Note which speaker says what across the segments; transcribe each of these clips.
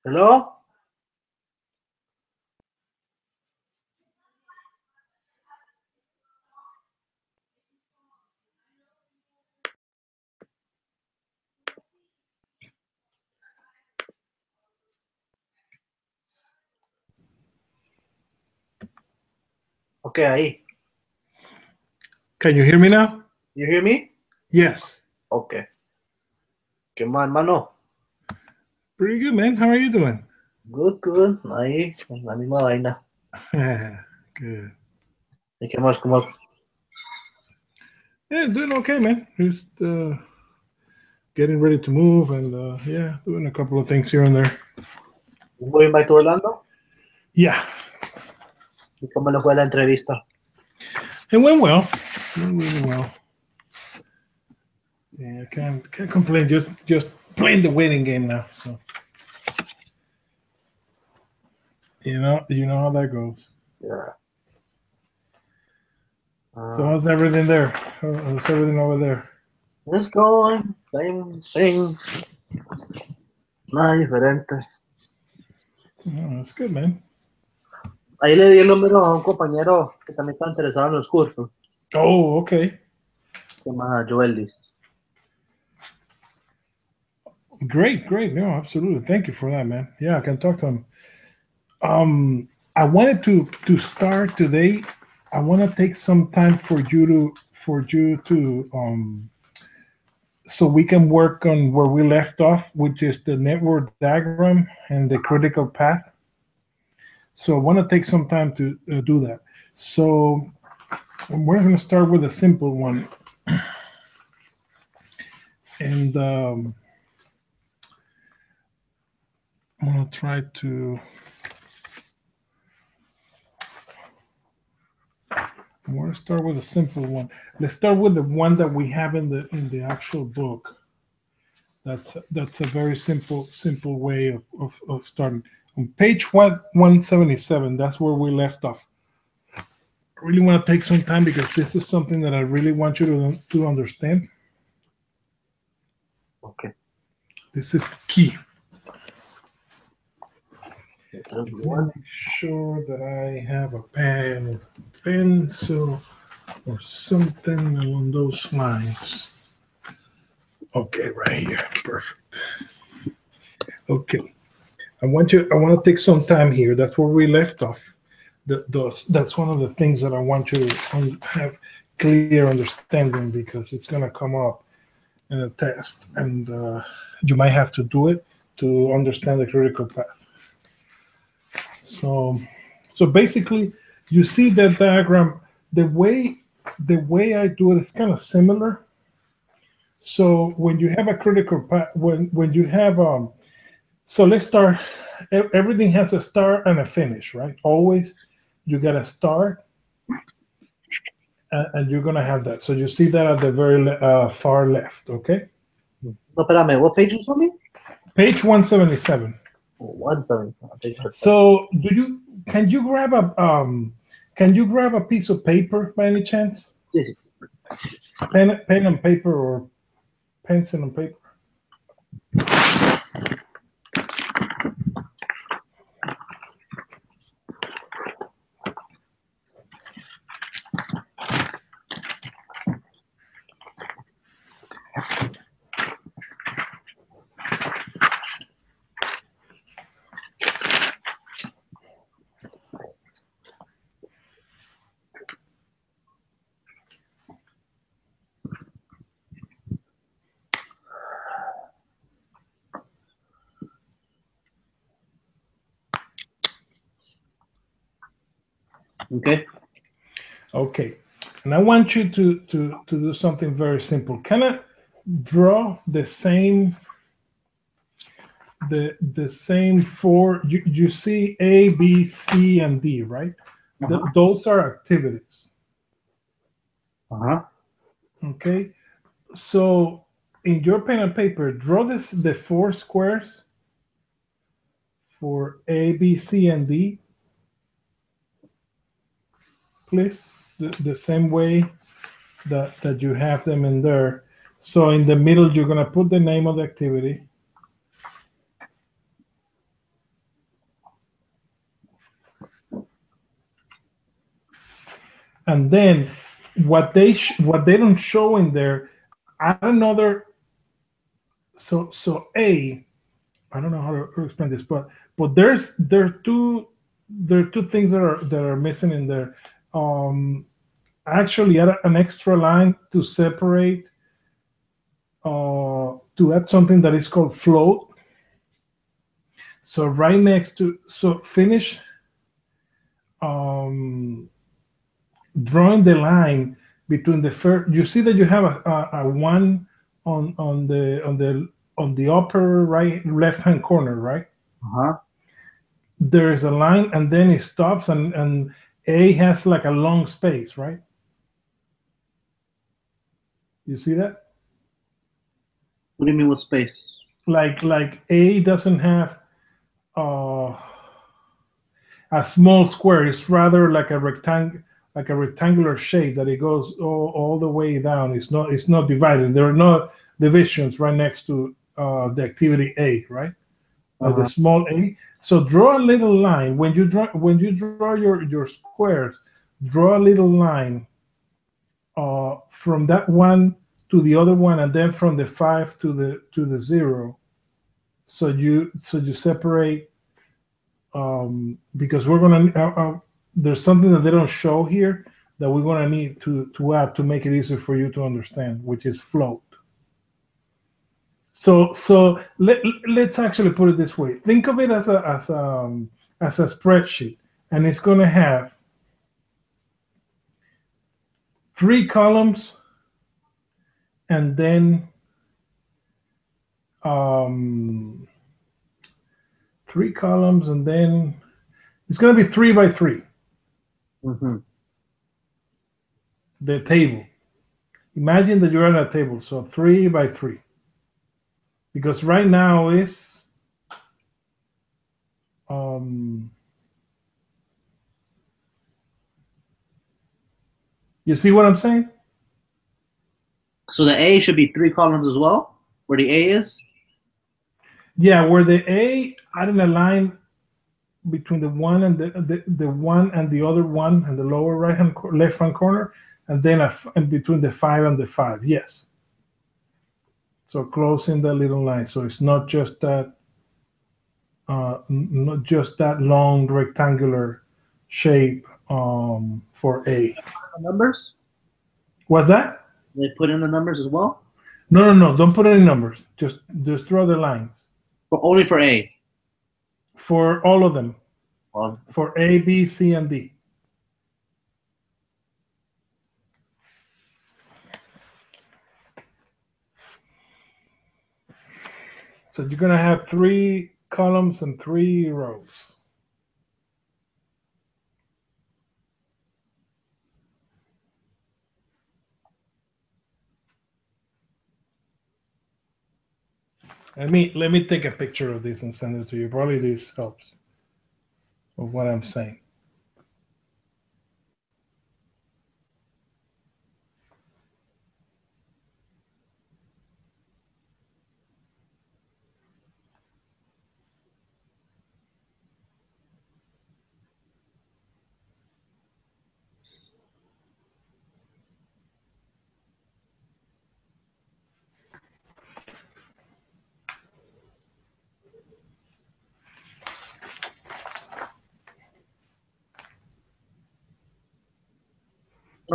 Speaker 1: Hello? Okay, ahí.
Speaker 2: Can you hear me now?
Speaker 1: You hear me?
Speaker 2: Yes.
Speaker 1: Okay. ¿Qué más, hermano?
Speaker 2: Pretty good, man. How are you doing?
Speaker 1: Good, good. Ahí, en la misma vaina.
Speaker 2: Good.
Speaker 1: ¿Y qué más? ¿Cómo?
Speaker 2: Yeah, doing okay, man. Just getting ready to move and yeah, doing a couple of things here and there.
Speaker 1: ¿Voy a Orlando?
Speaker 2: Yeah,
Speaker 1: ¿Y cómo le fue la entrevista?
Speaker 2: it went well. It went really well. Yeah, can't complain. Just playing the waiting game now. So you know how that goes.
Speaker 1: Yeah.
Speaker 2: So how's everything there? How's everything over there?
Speaker 1: It's going. Same thing. Nada diferente.
Speaker 2: Oh, that's good, man.
Speaker 1: Ahí le di el número a un compañero que también está interesado en los cursos.
Speaker 2: Oh, okay.
Speaker 1: Se llama Joelis.
Speaker 2: Great. No, absolutely. Thank you for that, man. Yeah, I can talk to him. I wanted to start today. I want to take some time for you to so we can work on where we left off, which is the network diagram and the critical path. So I want to take some time to do that. So we're going to start with a simple one, and I'm going to try to. I want to start with a simple one. Let's start with the one that we have in the actual book. That's a very simple way of starting. On page 177, that's where we left off. I really want to take some time because this is something that I really want you to understand.
Speaker 1: Okay.
Speaker 2: This is key.
Speaker 1: Entonces,
Speaker 2: Let me make sure that I have a pen, pencil, or something along those lines. Okay, right here. Perfect. Okay. I want to take some time here. That's where we left off. That's one of the things that I want you to have clear understanding because it's going to come up in a test, and you might have to do it to understand the critical path. So basically, you see that diagram. The way I do it is kind of similar. So when you have a critical path, when you have so let's start. Everything has a start and a finish, right? Always, you got a start, and you're gonna have that. So you see that at the very far left, okay?
Speaker 1: no, espérame. What page you saw me?
Speaker 2: Page 177.
Speaker 1: Oh, 177.
Speaker 2: So can you grab a piece of paper by any chance?
Speaker 1: Sí, sí.
Speaker 2: Pen and paper or pencil and paper.
Speaker 1: Okay.
Speaker 2: Okay. And I want you to do something very simple. Kind of draw the same four. You see A, B, C, and D, right? Those are activities.
Speaker 1: Uh-huh.
Speaker 2: Okay. So in your pen and paper, draw the four squares for A, B, C, and D, please. The same way that you have them in there. So in the middle, you're gonna put the name of the activity. And then what they don't show in there, add another. So I don't know how to explain this, but there are two things that are missing in there. Um, Actually, add an extra line to separate, to add something that is called float. So right next to, so finish um, drawing the line between the first. You see that you have a one on the upper right left hand corner, right?
Speaker 1: Uh-huh.
Speaker 2: There is a line, and then it stops, and A has like a long space, right? You see that?
Speaker 1: What do you mean with space?
Speaker 2: Like A doesn't have uh, a small square. It's rather like a rectangular shape that it goes all the way down. It's not divided. There are no divisions right next to the activity A, right? The
Speaker 1: Uh-huh.
Speaker 2: small a. So draw a little line when you draw your squares. Draw a little line from that one to the other one, and then from the five to the zero. So you separate, because we're gonna there's something that they don't show here that we're gonna need to add to make it easier for you to understand, which is float. So let's actually put it this way. Think of it as a spreadsheet, and it's going to have three columns, and then um, three columns, and then it's going to be 3 by 3.
Speaker 1: Mm-hmm.
Speaker 2: The table. Imagine that you're on a table, so 3 by 3. Because right now is um, you see what I'm saying?
Speaker 1: So the A should be 3 columns as well, where the A is.
Speaker 2: Yeah, where the A adding a line between the one and the one and the other one and the lower left hand corner, and then and between the 5 and the 5. Yes. So closing the little line, so it's not just that long rectangular shape for A.
Speaker 1: The numbers.
Speaker 2: What's that?
Speaker 1: They put in the numbers as well,
Speaker 2: No. Don't put any numbers. Just draw the lines
Speaker 1: but only for A.
Speaker 2: for all of them.
Speaker 1: Well,
Speaker 2: For A, B, C, and D. So you're gonna have 3 columns and 3 rows. Let me take a picture of this and send it to you. Probably this helps of what I'm saying.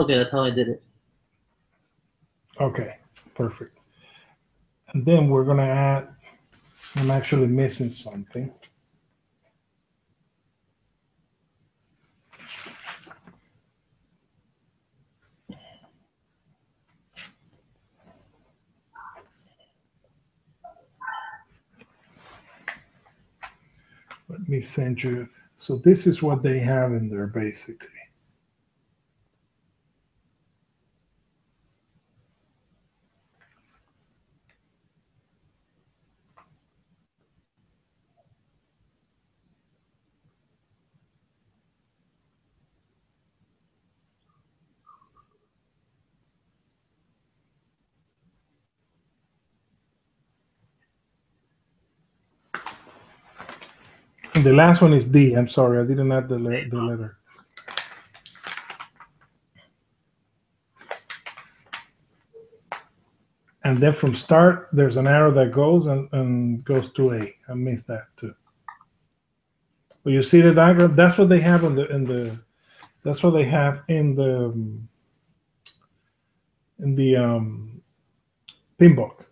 Speaker 1: okay, that's how I did it.
Speaker 2: Okay, perfect. And then we're gonna add, I'm actually missing something. Let me send you. So this is what they have in there basically. And the last one is D. I'm sorry, I didn't add the letter. And then from start, there's an arrow that goes and goes to A. I missed that too. But you see the diagram? That's what they have that's what they have in the pin book.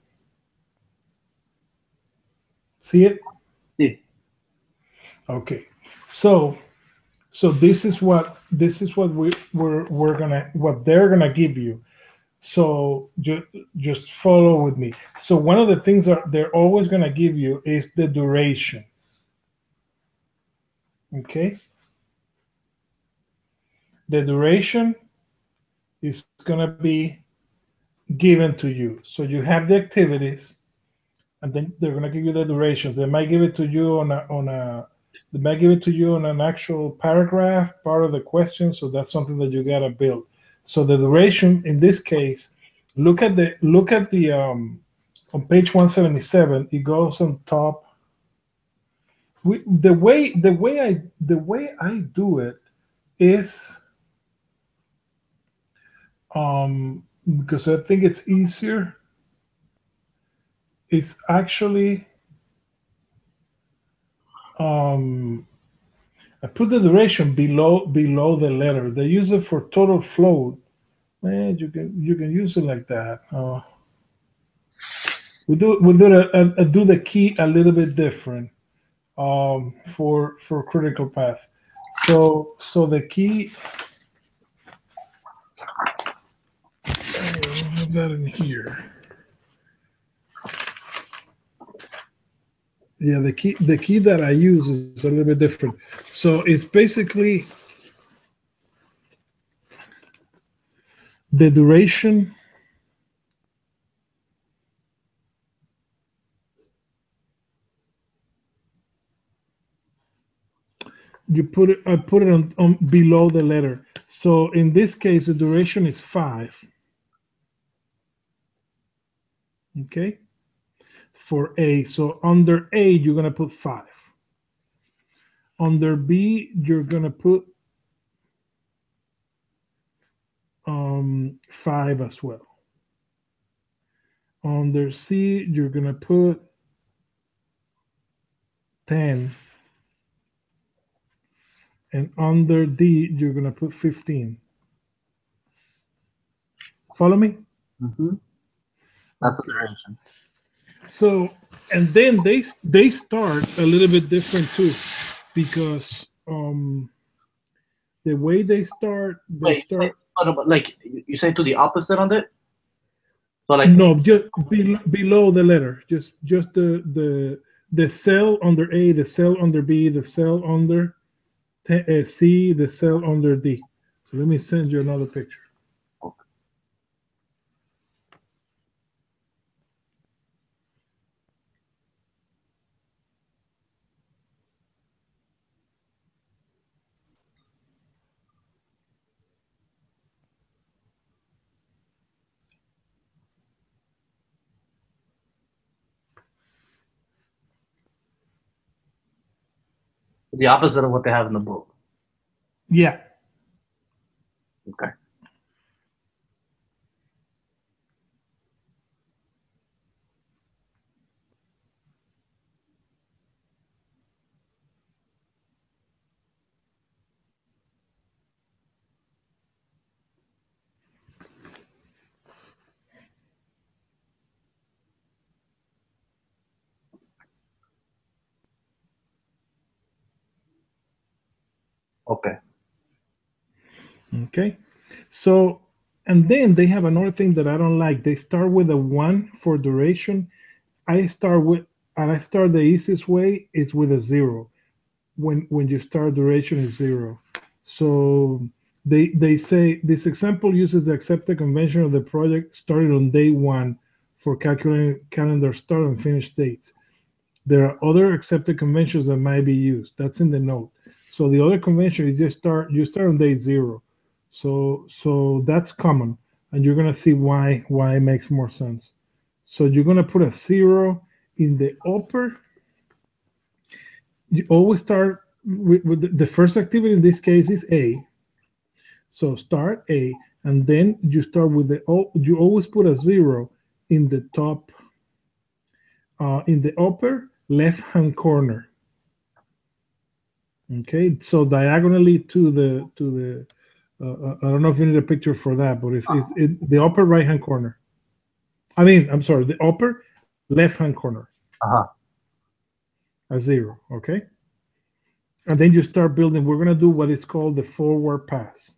Speaker 2: See it?
Speaker 1: Sí.
Speaker 2: Okay. So this is what what they're gonna give you. So just follow with me. So one of the things that they're always gonna give you is the duration. Okay. The duration is gonna be given to you. So you have the activities, and then they're gonna give you the durations. They might give it to you they might give it to you on an actual paragraph, part of the question. So that's something that you gotta build. So the duration in this case, look at the on page 177. It goes on top. The way I do it is because I think it's easier. It's actually um, I put the duration below the letter. They use it for total float. Man, you can use it like that. We do the key a little bit different for critical path. So the key. I don't have that in here. Yeah, the key that I use is a little bit different. So it's basically the duration. I put it on below the letter. So in this case, the duration is 5. Okay, for A. So under A, you're gonna put 5. Under B, you're gonna put 5 as well. Under C, you're gonna put 10. And under D, you're gonna put 15. Follow me?
Speaker 1: Mm-hmm. That's the
Speaker 2: Okay.
Speaker 1: duration.
Speaker 2: So, and then they start a little bit different too, because the way they
Speaker 1: Wait,
Speaker 2: start.
Speaker 1: oh, no, but like you say to the opposite on it. So like
Speaker 2: No, just below the letter, just the cell under A, the cell under B, the cell under C, the cell under D. So let me send you another picture.
Speaker 1: the opposite of what they have in the book.
Speaker 2: Yeah.
Speaker 1: Okay. Okay.
Speaker 2: Okay. So, and then they have another thing that I don't like. They start with a 1 for duration. I start the easiest way is with a 0. When you start duration is 0. So they say this example uses the accepted convention of the project started on day 1 for calculating calendar start and finish dates. There are other accepted conventions that might be used. That's in the note. So the other convention is you start on day 0. So that's common, and you're gonna see why it makes more sense. So you're gonna put a 0 in the upper. You always start with the first activity. In this case is A. So start A, and then you start with you always put a 0 in the top, in the upper left hand corner. Okay, so diagonally I don't know if you need a picture for that, but if it's in the upper right hand corner. I mean, I'm sorry, the upper left hand corner,
Speaker 1: Uh-huh.
Speaker 2: a zero. Okay, and then you start building. We're gonna do what is called the forward pass.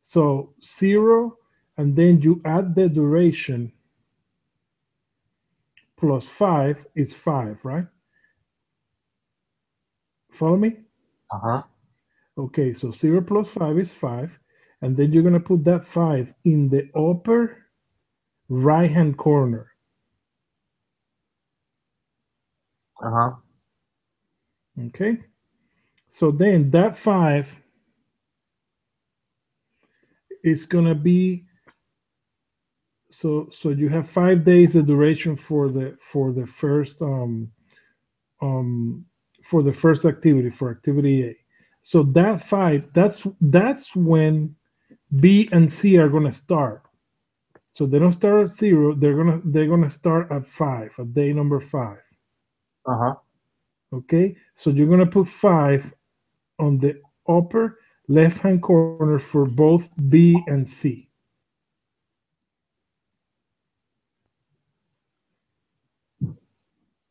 Speaker 2: So zero, and then you add the duration plus five is five, right? Follow me?
Speaker 1: Uh-huh.
Speaker 2: Okay, so zero plus five is five, and then you're gonna put that five in the upper right hand corner.
Speaker 1: Uh-huh.
Speaker 2: Okay, so then that five is gonna be, so you have 5 days of duration um for the first activity, for activity A. So that five, that's when B and C are gonna start. So they don't start at zero. They're gonna start at five, at day number five.
Speaker 1: Uh-huh.
Speaker 2: Okay, so you're gonna put five on the upper left hand corner for both B and C.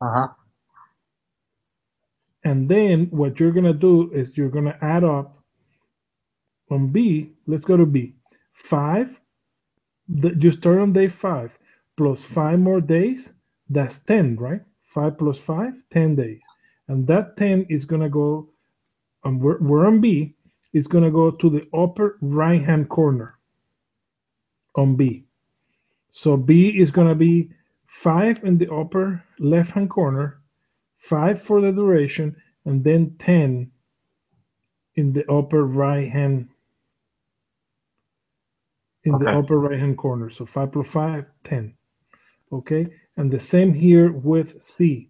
Speaker 1: Uh-huh.
Speaker 2: And then what you're gonna do is you're gonna add up on B. Let's go to B. Five. You start on day five plus 5 more days. That's 10, right? Five plus five, 10 days, and that 10 is gonna go. We're on B. It's gonna go to the upper right hand corner on B. So B is gonna be five in the upper left hand corner, five for the duration, and then 10 in the upper right hand
Speaker 1: Okay.
Speaker 2: corner. So 5 plus 5, 10. Okay, and the same here with C.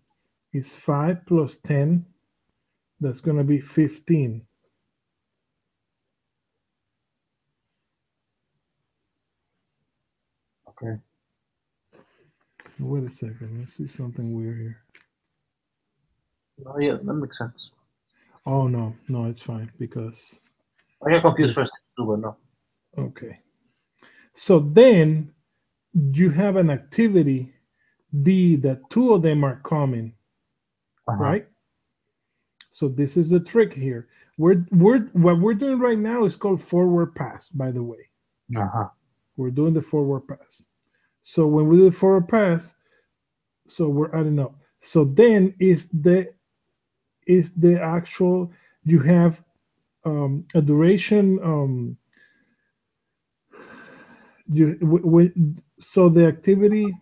Speaker 2: It's 5 plus 10. That's going to be 15.
Speaker 1: Okay.
Speaker 2: Wait a second. Let's see something weird here.
Speaker 1: Oh, yeah, that makes sense.
Speaker 2: Oh, no, no, it's fine because,
Speaker 1: I got confused
Speaker 2: the,
Speaker 1: for a second too, but no.
Speaker 2: okay. So then you have an activity D that two of them are common,
Speaker 1: Uh-huh.
Speaker 2: right? So this is the trick here. What we're doing right now is called forward pass, by the way.
Speaker 1: Uh-huh.
Speaker 2: We're doing the forward pass. So when we do the forward pass, so we're adding up. So then is the actual, you have a duration, so the activity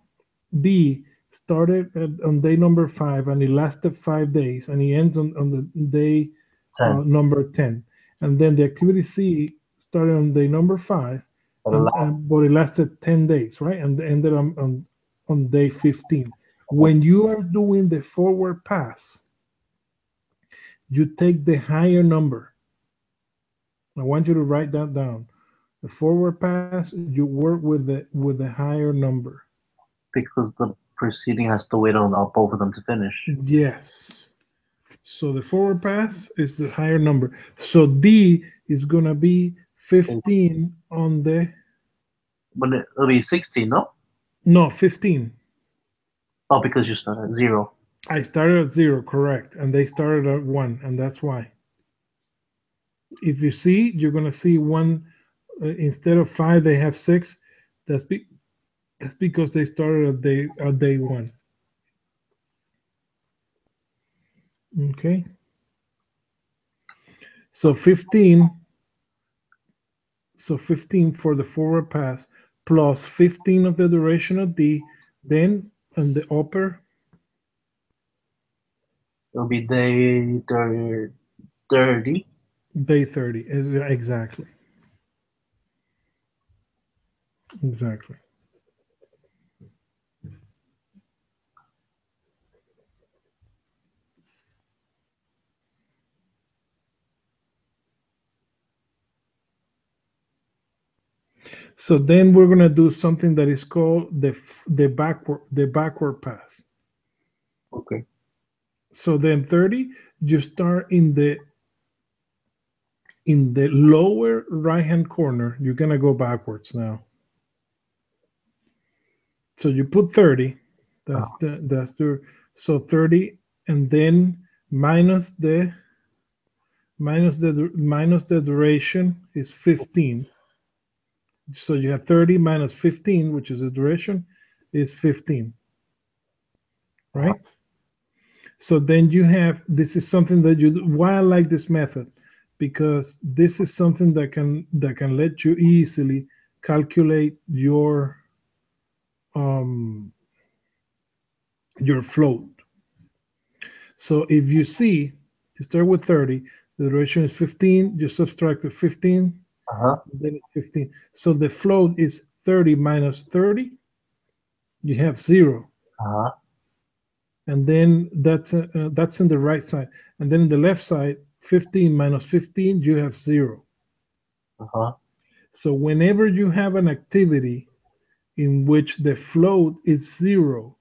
Speaker 2: B started on day number five and it lasted 5 days and it ends on the day
Speaker 1: 10
Speaker 2: number 10. And then the activity C started on day number five,
Speaker 1: for the last.
Speaker 2: and but it lasted 10 days, right? And ended on day 15.
Speaker 1: Okay.
Speaker 2: When you are doing the forward pass, you take the higher number. I want you to write that down. The forward pass, you work with the higher number.
Speaker 1: Because the preceding has to wait on both of them to finish.
Speaker 2: Yes. So the forward pass is the higher number. So D is gonna be 15 on the,
Speaker 1: But it'll be 16, no?
Speaker 2: no, 15.
Speaker 1: Oh, because you start at 0.
Speaker 2: I started at zero, correct, and they started at one, and that's why. If you see, you're gonna see one, instead of five, they have six. That's be, that's because they started at day one. Okay, so 15, so 15 for the forward pass plus 15 of the duration of D. Then on the upper,
Speaker 1: It'll be day 30.
Speaker 2: day 30. Exactly, exactly. So then we're gonna do something that is called the backward pass.
Speaker 1: Okay.
Speaker 2: So then 30, you start in the lower right hand corner. You're gonna go backwards now. So you put 30. So 30, and then minus the duration is 15. So you have 30 minus 15, which is the duration, is 15,
Speaker 1: Uh-huh.
Speaker 2: right? So then you have, this is something that you do. Why I like this method, because this is something that can let you easily calculate um your float. So if you see, you start with 30, the duration is 15, you subtract the 15,
Speaker 1: Uh-huh.
Speaker 2: then it's 15. So the float is 30 minus 30, you have 0.
Speaker 1: Uh-huh.
Speaker 2: And then that's in the right side. And then in the left side, 15 minus 15, you have 0.
Speaker 1: Uh-huh.
Speaker 2: So whenever you have an activity in which the float is 0,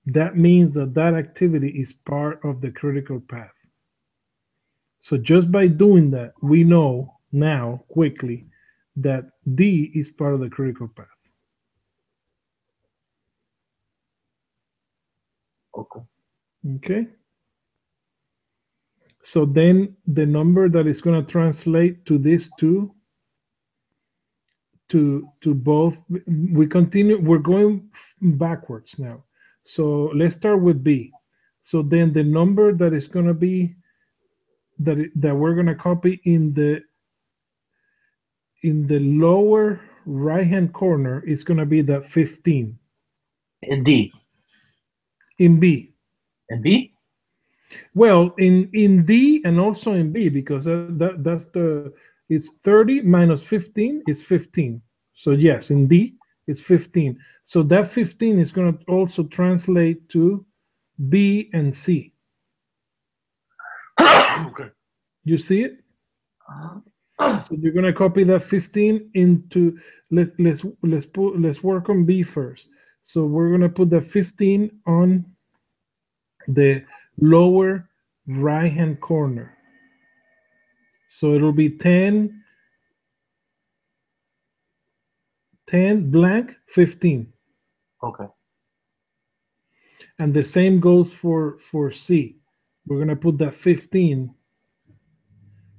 Speaker 2: that means that that activity is part of the critical path. So just by doing that, we know now quickly that D is part of the critical path.
Speaker 1: Okay.
Speaker 2: Okay. So then the number that is going to translate to these two, to both, we continue, we're going backwards now. So let's start with B. So then the number that is going to be that we're going to copy in the lower right hand corner is going to be that 15
Speaker 1: In D.
Speaker 2: in B.
Speaker 1: In B?
Speaker 2: Well, in D and also in B, because that's it's 30 minus 15 is 15. So yes, in D it's 15. So that 15 is going to also translate to B and C.
Speaker 1: Okay.
Speaker 2: You see it? So you're going to copy that 15 into, let's work on B first. So we're going to put that 15 on the lower right hand corner. So it'll be 10 blank 15.
Speaker 1: Okay.
Speaker 2: And the same goes for C. We're going to put that 15.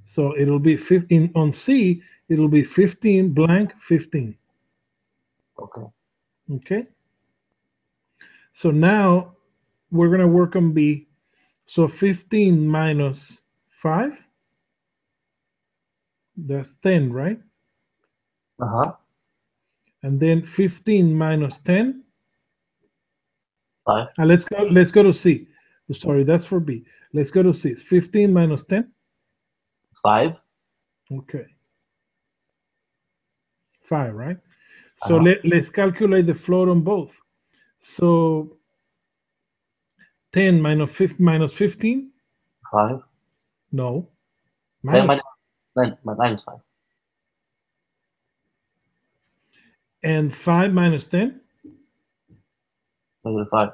Speaker 2: So it'll be 15 on C, it'll be 15 blank 15.
Speaker 1: Okay.
Speaker 2: Okay. So now we're going to work on B. So 15 minus 5, that's 10, right?
Speaker 1: Uh-huh.
Speaker 2: And then 15 minus 10.
Speaker 1: 5.
Speaker 2: Let's go to C. Sorry, that's for B. Let's go to C. 15 minus 10.
Speaker 1: 5.
Speaker 2: Okay. 5, right? So
Speaker 1: Uh-huh.
Speaker 2: let's calculate the float on both. So 10 minus 15?
Speaker 1: 5.
Speaker 2: No.
Speaker 1: 10
Speaker 2: Minus.
Speaker 1: minus 9. Minus 5.
Speaker 2: And 5 minus 10?
Speaker 1: Negative 5.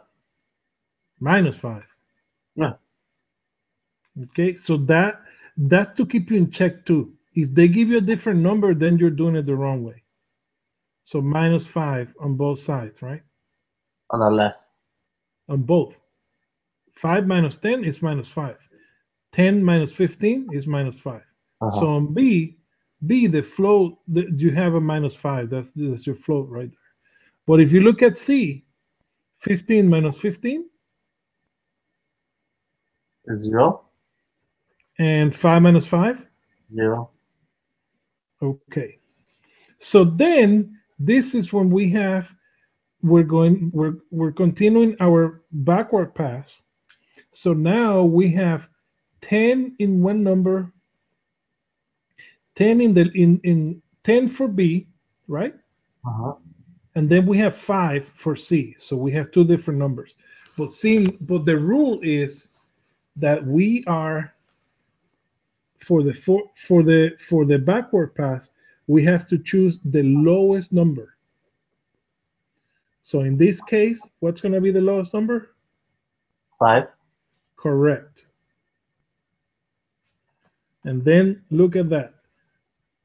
Speaker 2: Minus 5.
Speaker 1: Yeah.
Speaker 2: Okay, so that's to keep you in check too. If they give you a different number, then you're doing it the wrong way. So minus 5 on both sides, right?
Speaker 1: On the left.
Speaker 2: On both. 5 minus 10 is minus 5. 10 minus 15 is minus 5.
Speaker 1: Uh-huh.
Speaker 2: So on B, the float, you have a minus 5. That's your float right there. But if you look at C, 15 minus 15
Speaker 1: 0.
Speaker 2: and 5 minus 5.
Speaker 1: 0.
Speaker 2: Okay. So then this is when we're continuing our backward pass. So now we have 10 in one number, 10 in 10 for B, right?
Speaker 1: Uh-huh.
Speaker 2: And then we have 5 for C. So we have two different numbers. But the rule is that we are for the backward pass, we have to choose the lowest number. So in this case, what's going to be the lowest number?
Speaker 1: 5.
Speaker 2: Correct. And then look at that.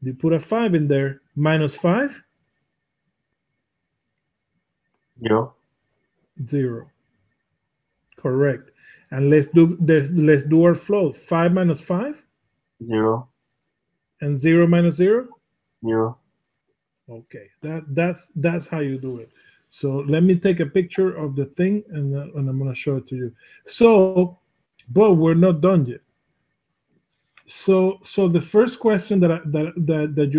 Speaker 2: You put a 5 in there, minus 5?
Speaker 1: 0.
Speaker 2: 0. Correct. And let's do our float. 5 minus 5?
Speaker 1: 0.
Speaker 2: And 0 minus 0?
Speaker 1: 0.
Speaker 2: Okay, that's how you do it. So let me take a picture of the thing, and I'm going to show it to you. So, but we're not done yet. So the first question that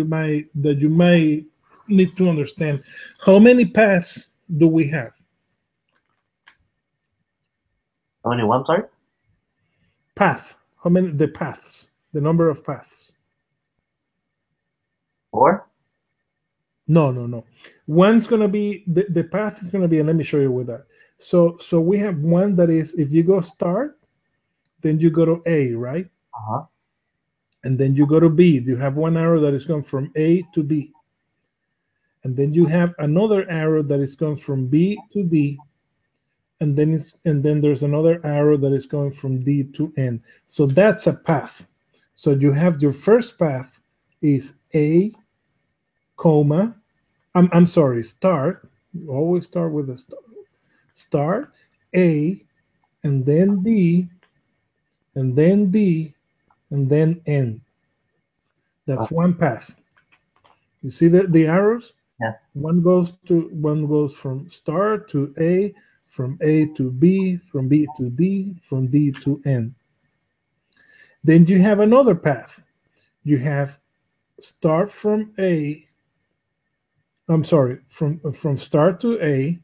Speaker 2: you might need to understand: how many paths do we have?
Speaker 1: How many ones, sorry?
Speaker 2: Path. How many? The paths. The number of paths.
Speaker 1: 4.
Speaker 2: No. One's gonna be the path is gonna be, and let me show you with that. So we have one that is, if you go start, then you go to A, right?
Speaker 1: Uh-huh.
Speaker 2: And then you go to B. You have one arrow that is going from A to B. And then you have another arrow that is going from B to D. And then there's another arrow that is going from D to N. So that's a path. So you have your first path is A, comma, I'm sorry, start. Always start with a start. Start A, and then B, and then D, and then N. That's one path. You see the arrows?
Speaker 1: Yeah.
Speaker 2: One goes from start to A, from A to B, from B to D, from D to N. Then you have another path. You have start from A. I'm sorry, from start to A,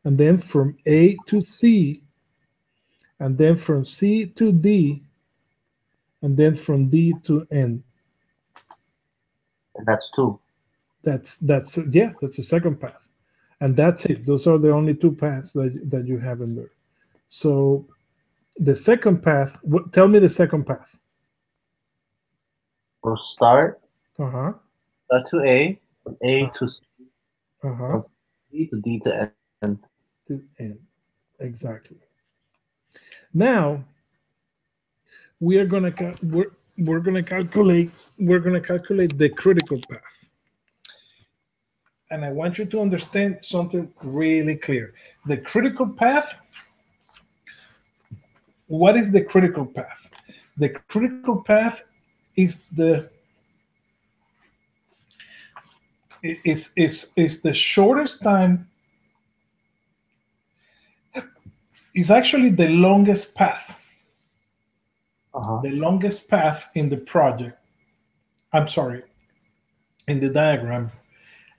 Speaker 2: and then from A to C, and then from C to D, and then from D to N.
Speaker 1: And that's 2.
Speaker 2: That's the second path, and that's it. Those are the only two paths that you have in there. So the second path. Tell me the second path.
Speaker 1: We'll start
Speaker 2: Uh-huh.
Speaker 1: to A, from A to C,
Speaker 2: Uh-huh.
Speaker 1: from C to D to N.
Speaker 2: To N. Exactly. Now we are gonna we're gonna calculate the critical path. And I want you to understand something really clear. The critical path. What is the critical path? The critical path is the shortest time. It's actually the longest path.
Speaker 1: Uh-huh.
Speaker 2: The longest path in the project. I'm sorry, in the diagram,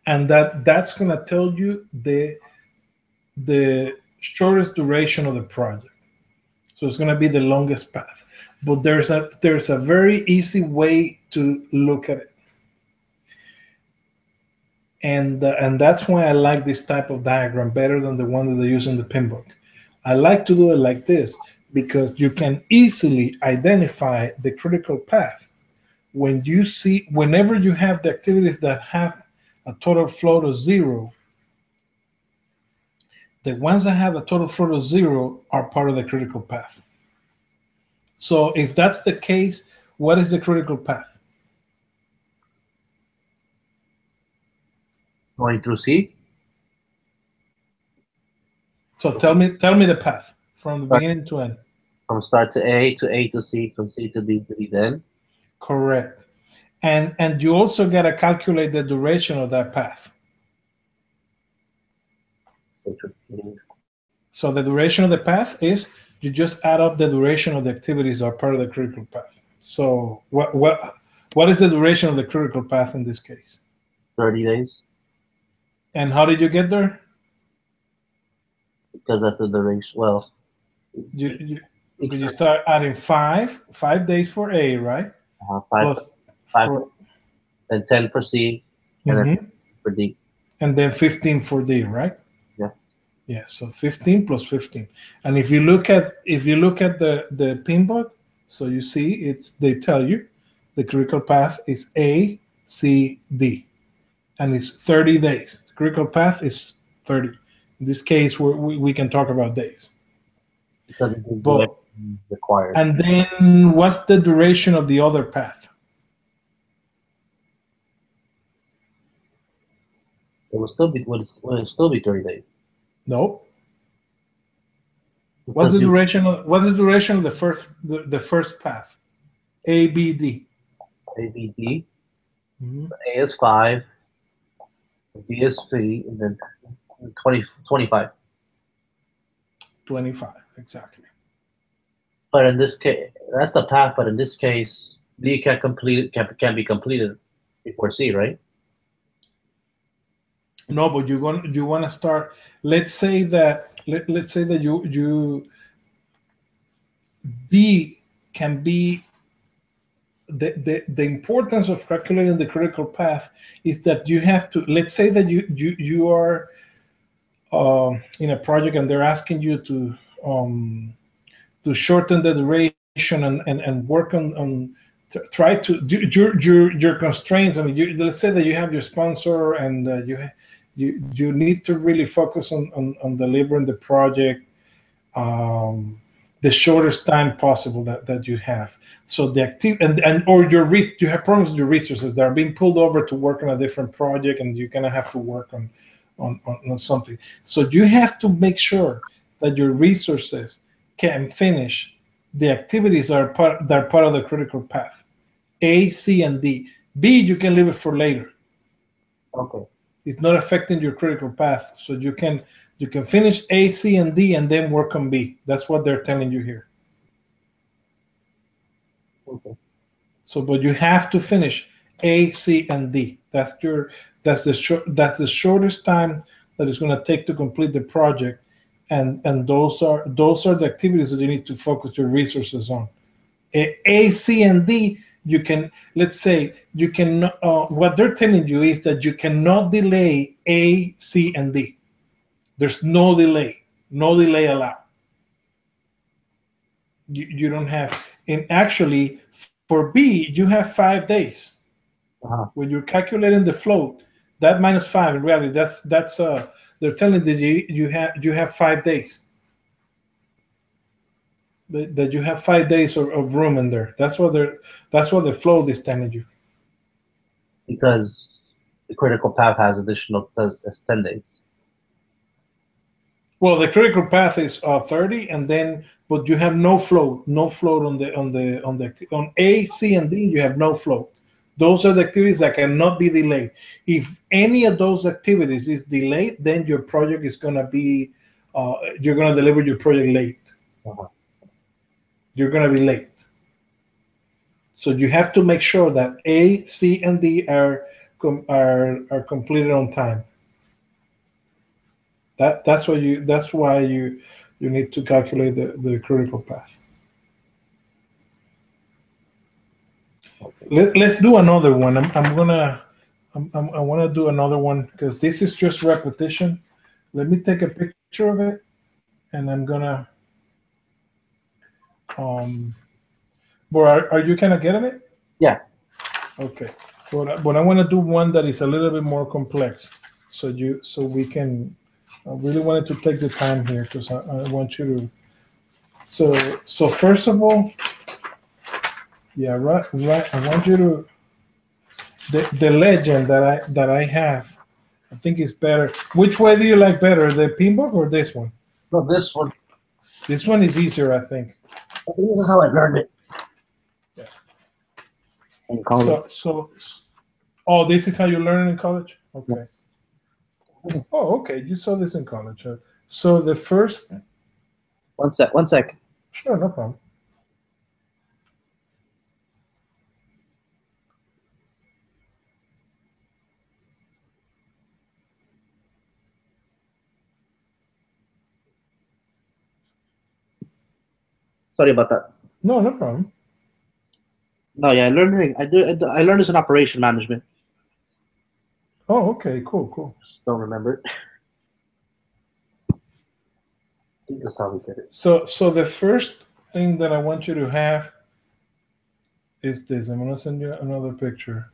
Speaker 2: and that's gonna tell you the shortest duration of the project. So it's gonna be the longest path. But there's a very easy way to look at it. And that's why I like this type of diagram better than the one that they use in the Pinbook. I like to do it like this because you can easily identify the critical path whenever you have the activities that have a total float of 0. The ones that have a total float of 0 are part of the critical path. So if that's the case, what is the critical path?
Speaker 1: Going through C.
Speaker 2: So tell me the path from the beginning to end.
Speaker 1: From start to A to C, from C to D to N.
Speaker 2: Correct. And you also got to calculate the duration of that path. So the duration of the path is, you just add up the duration of the activities that are part of the critical path. So what is the duration of the critical path in this case?
Speaker 1: 30 days.
Speaker 2: And how did you get there?
Speaker 1: Because that's the duration. Well,
Speaker 2: you start adding 5 days for A, right?
Speaker 1: Five
Speaker 2: for,
Speaker 1: and 10 for C, and then for D.
Speaker 2: And then 15 for D, right?
Speaker 1: Yes.
Speaker 2: Yeah, so 15 plus 15. And if you look at the Pinbook, so you see they tell you the critical path is A C, D, and it's 30 days. The critical path is 30. In this case, we can talk about days.
Speaker 1: Because it gives you
Speaker 2: But
Speaker 1: everything required.
Speaker 2: and then what's the duration of the other path?
Speaker 1: Would it still be 30 days?
Speaker 2: No.
Speaker 1: Because
Speaker 2: What's the duration of the first path? A, B, D.
Speaker 1: A, B, D,
Speaker 2: Mhm.
Speaker 1: A is 5, B is 3, and then 20, 25.
Speaker 2: 25, exactly.
Speaker 1: But in this case, that's the path. But in this case, D can be completed before C, right?
Speaker 2: No, but you want to start. Let's say that let's say that you B can be the importance of calculating the critical path is that you have to, let's say that you are in a project and they're asking you to shorten the duration and work on try to do your constraints. I mean, let's say that you have your sponsor and you need to really focus on delivering the project the shortest time possible that you have. So the active and or you have problems with your resources that are being pulled over to work on a different project, and you're gonna have to work on something. So you have to make sure that your resources can finish the activities that are part of the critical path. A, C, and D. B, you can leave it for later.
Speaker 1: Okay.
Speaker 2: It's not affecting your critical path, so you can finish A, C, and D, and then work on B. That's what they're telling you here.
Speaker 1: Okay.
Speaker 2: So, but you have to finish A, C, and D. That's the shortest time that it's going to take to complete the project, and those are the activities that you need to focus your resources on. A, C, and D. You can, let's say you can. What they're telling you is that you cannot delay A, C, and D. There's no delay. No delay allowed. You don't have. And actually, for B, you have 5 days.
Speaker 1: Uh-huh.
Speaker 2: When you're calculating the float, that -5 in reality, that's they're telling that you have 5 days. That you have 5 days of room in there. That's what the float is telling you.
Speaker 1: Because the critical path has additional does 10 days.
Speaker 2: Well, the critical path is 30, and then but you have no float, on A, C, and D. You have no float. Those are the activities that cannot be delayed. If any of those activities is delayed, then your project is going to be you're going to deliver your project late.
Speaker 1: Uh-huh.
Speaker 2: You're going to be late. So you have to make sure that A, C, and D are completed on time. That's why you need to calculate the critical path. Let's do another one. I want to do another one because this is just repetition. Let me take a picture of it, and I'm gonna. But are you kind of getting it?
Speaker 1: Yeah.
Speaker 2: Okay. But I want to do one that is a little bit more complex, so we can. I really wanted to take the time here because I want you to. So first of all, yeah, right. I want you to. The legend that I have, I think is better. Which way do you like better, the pinbook or this one?
Speaker 1: No, this one.
Speaker 2: This one is easier, I think.
Speaker 1: I think this is how I learned it.
Speaker 2: Yeah.
Speaker 1: In college.
Speaker 2: Oh, this is how you learn in college? Okay.
Speaker 1: Yeah.
Speaker 2: Oh, okay. You saw this in college. So the first.
Speaker 1: One sec. One sec.
Speaker 2: Sure, no problem.
Speaker 1: Sorry about that.
Speaker 2: No, no problem.
Speaker 1: No, yeah, I learned it. I learned this in operation management.
Speaker 2: Oh, okay. Cool.
Speaker 1: Just don't remember it. I think that's how we did it.
Speaker 2: So the first thing that I want you to have is this. I'm gonna send you another picture.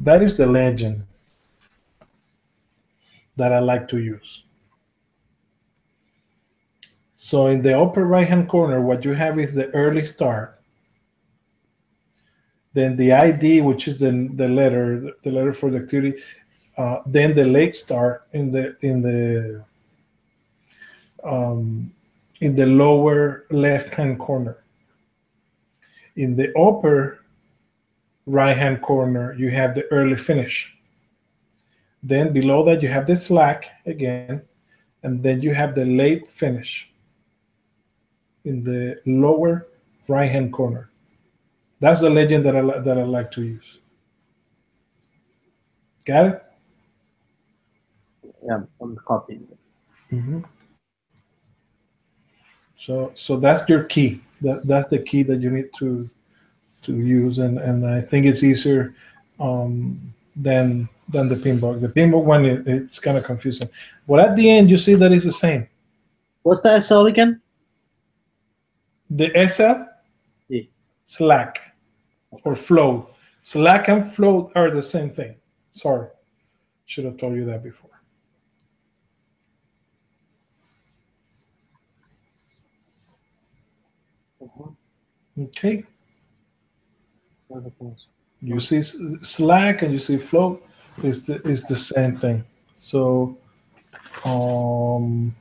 Speaker 2: That is the legend that I like to use. So in the upper right hand corner, what you have is the early start, then the ID, which is the letter for the activity, then the late start um, in the lower left hand corner. In the upper right hand corner, you have the early finish. Then below that, you have the slack again, and then you have the late finish in the lower right hand corner. That's the legend that I like to use. Got it?
Speaker 1: Yeah, I'm copying it.
Speaker 2: Mm-hmm. So that's your key. That's the key that you need to use, and I think it's easier than the pinbook. The pinbook one it's kind of confusing, but at the end you see that it's the same.
Speaker 1: What's the SL again?
Speaker 2: The SL,
Speaker 1: Yeah.
Speaker 2: slack or float. Slack and float are the same thing. Sorry, should have told you that before.
Speaker 1: Mhm.
Speaker 2: Okay,
Speaker 1: Other things.
Speaker 2: you see slack and you see float is the same thing. So um,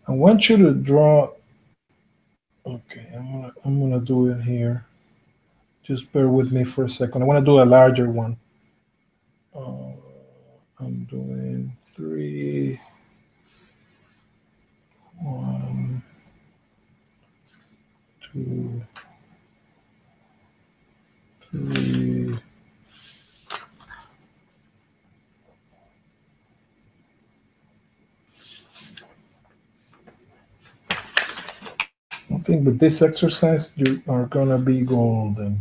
Speaker 2: I want you to draw. Okay, I'm gonna do it here. Just bear with me for a second. I want to do a larger one. Uh, I'm doing three, one, two, three. I think with this exercise, you are gonna be golden.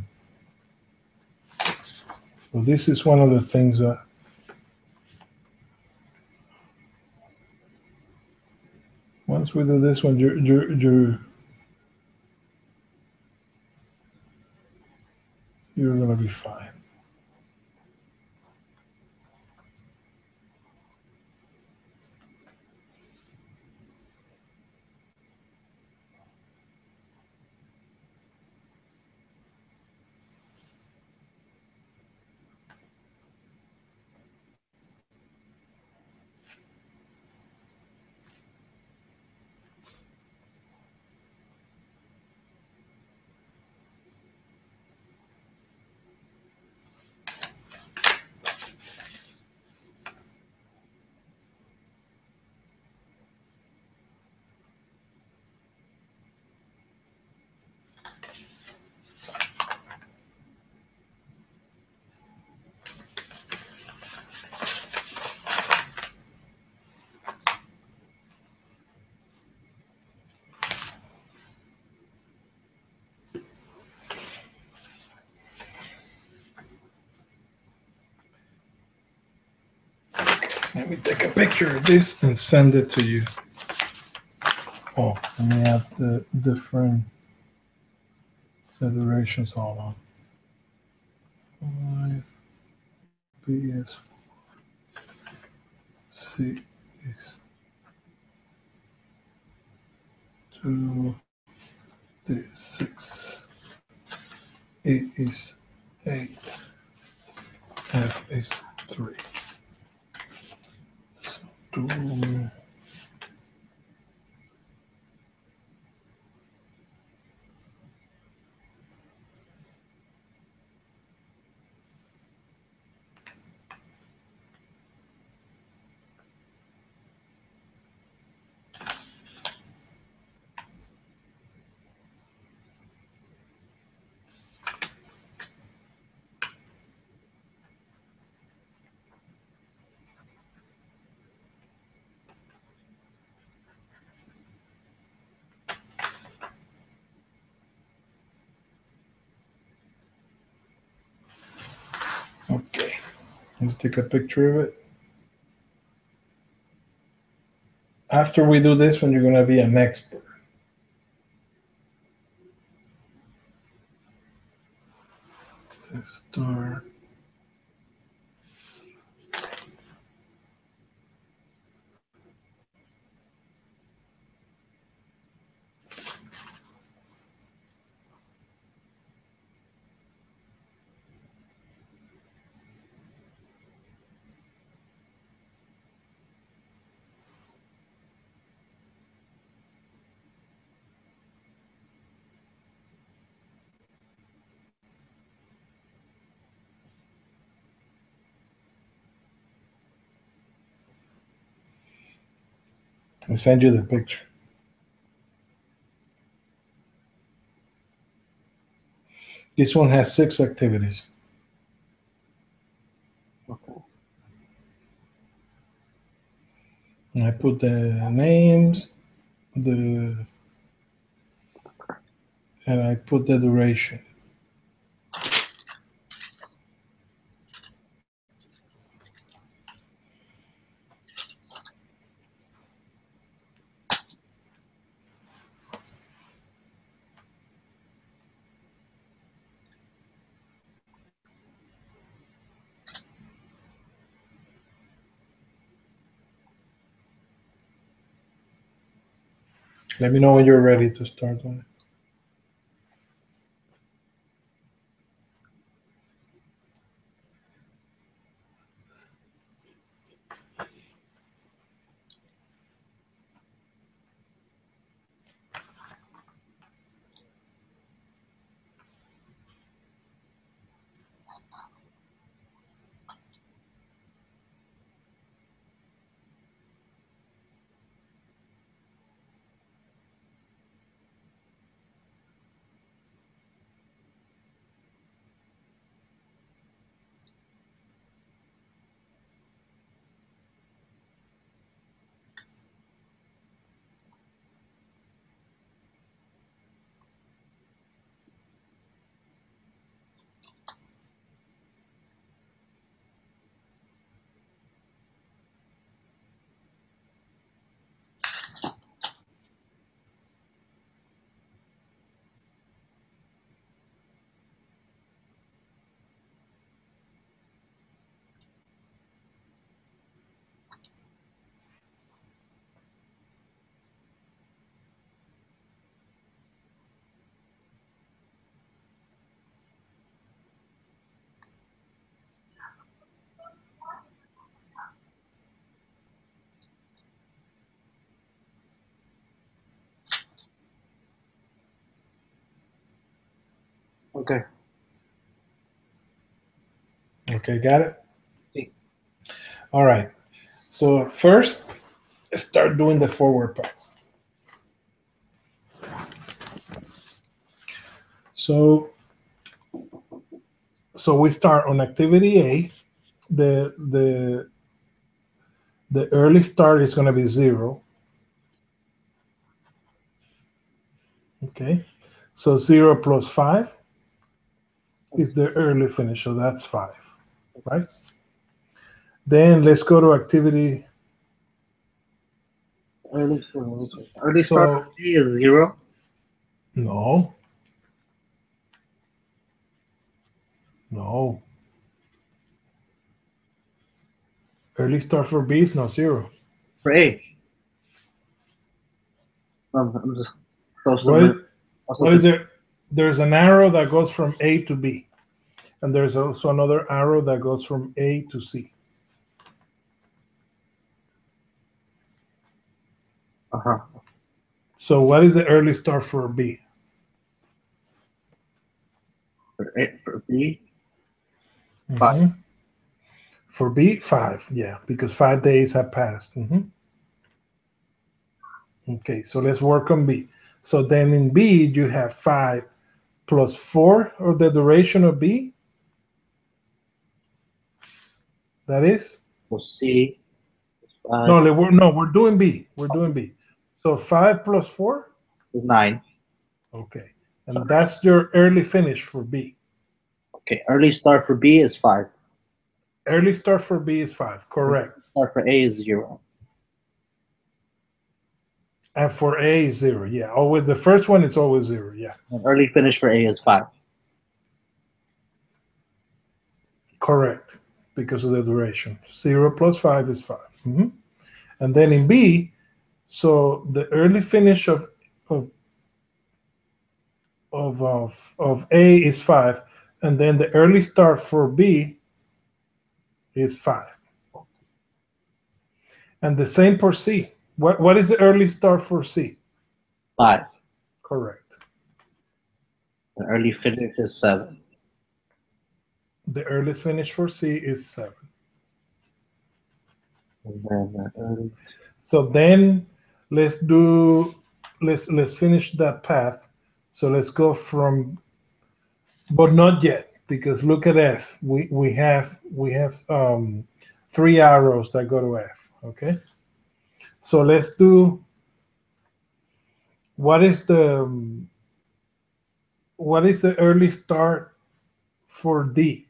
Speaker 2: So this is one of the things that once we do this one, you're gonna be fine. Let me take a picture of this and send it to you. Oh, let me add the different federations all on. 5 PS6 2 6 8 is 8 F is 3. So do okay. Let's take a picture of it. After we do this one, you're gonna be an expert. Start. I send you the picture. This one has 6 activities.
Speaker 1: Okay.
Speaker 2: And I put the names, and I put the duration. Let me know when you're ready to start on it.
Speaker 1: Okay.
Speaker 2: Okay, got it?
Speaker 1: Sí.
Speaker 2: All right. So first, start doing the forward pass. So we start on activity A. The early start is going to be 0. Okay. So 0 plus 5 is the early finish. So that's 5, right? Then let's go to activity.
Speaker 1: Early start
Speaker 2: So
Speaker 1: for B is 0.
Speaker 2: no. Early start for B is not 0.
Speaker 1: For A. I'm just
Speaker 2: What is,
Speaker 1: also
Speaker 2: what is it? There's an arrow that goes from A to B. And there's also another arrow that goes from A to C.
Speaker 1: uh-huh.
Speaker 2: So what is the early start for B?
Speaker 1: For B, 5.
Speaker 2: Mhm. For B, 5. Yeah, because 5 days have passed. Okay, so let's work on B. So then in B, you have 5 plus 4 of the duration of B. That is?
Speaker 1: For C, 5
Speaker 2: No, we're doing B. We're doing B. So 5 plus 4?
Speaker 1: is 9.
Speaker 2: Okay. And that's your early finish for B.
Speaker 1: Okay. Early start for B is 5.
Speaker 2: Early start for B is 5. Correct.
Speaker 1: Start for A is 0.
Speaker 2: And for A is 0. Yeah. Always the first one is always 0. Yeah.
Speaker 1: And early finish for A is 5.
Speaker 2: Correct, because of the duration. 0 plus 5 is 5. And then in B, so the early finish of A is 5, and then the early start for B is 5. And the same for C. What is the early start for C?
Speaker 1: 5.
Speaker 2: Correct.
Speaker 1: The early finish is 7.
Speaker 2: The earliest finish for C is 7.
Speaker 1: And then the early...
Speaker 2: So then let's finish that path. So let's go from, but not yet, because look at F. We have 3 arrows that go to F. Okay. So let's do, what is the early start for D?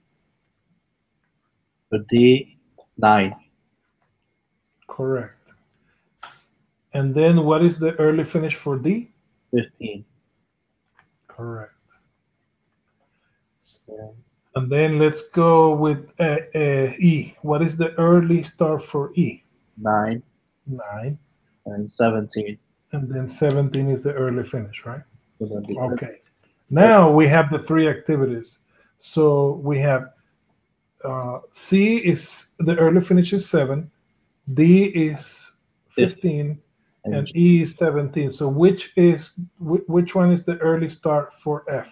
Speaker 1: For D, 9.
Speaker 2: Correct. And then what is the early finish for D?
Speaker 1: 15.
Speaker 2: Correct.
Speaker 1: Yeah.
Speaker 2: And then let's go with E. What is the early start for E?
Speaker 1: 9.
Speaker 2: 9.
Speaker 1: And 17.
Speaker 2: And then 17 is the early finish, right?
Speaker 1: Okay.
Speaker 2: Okay. Now we have the 3 activities. So we have C is the early finish is 7, D is 15, and E is 17. So which one is the early start for F?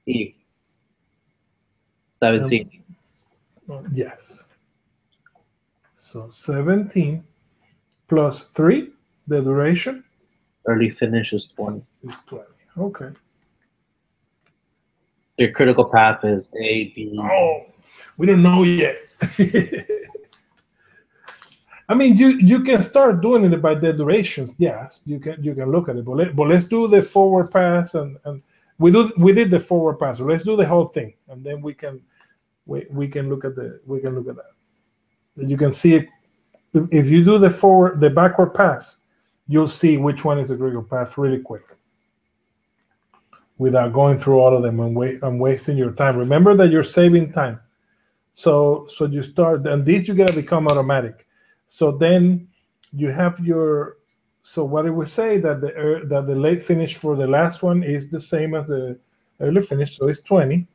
Speaker 1: E. 17.
Speaker 2: Yes. So 17 plus 3, the duration?
Speaker 1: Early finish is 20.
Speaker 2: Is 20. Okay.
Speaker 1: Your critical path is A, B.
Speaker 2: Oh, we don't know yet. I mean, you can start doing it by the durations. Yes, you can look at it. But let's do the forward pass, and we did the forward pass. So let's do the whole thing, and then we can look at that. You can see it. If you do the backward pass, you'll see which one is the critical path really quick, without going through all of them and wasting your time. Remember that you're saving time. So you start, and these you gotta become automatic. So then you have your. So what it would say that the late finish for the last one is the same as the early finish. So it's 20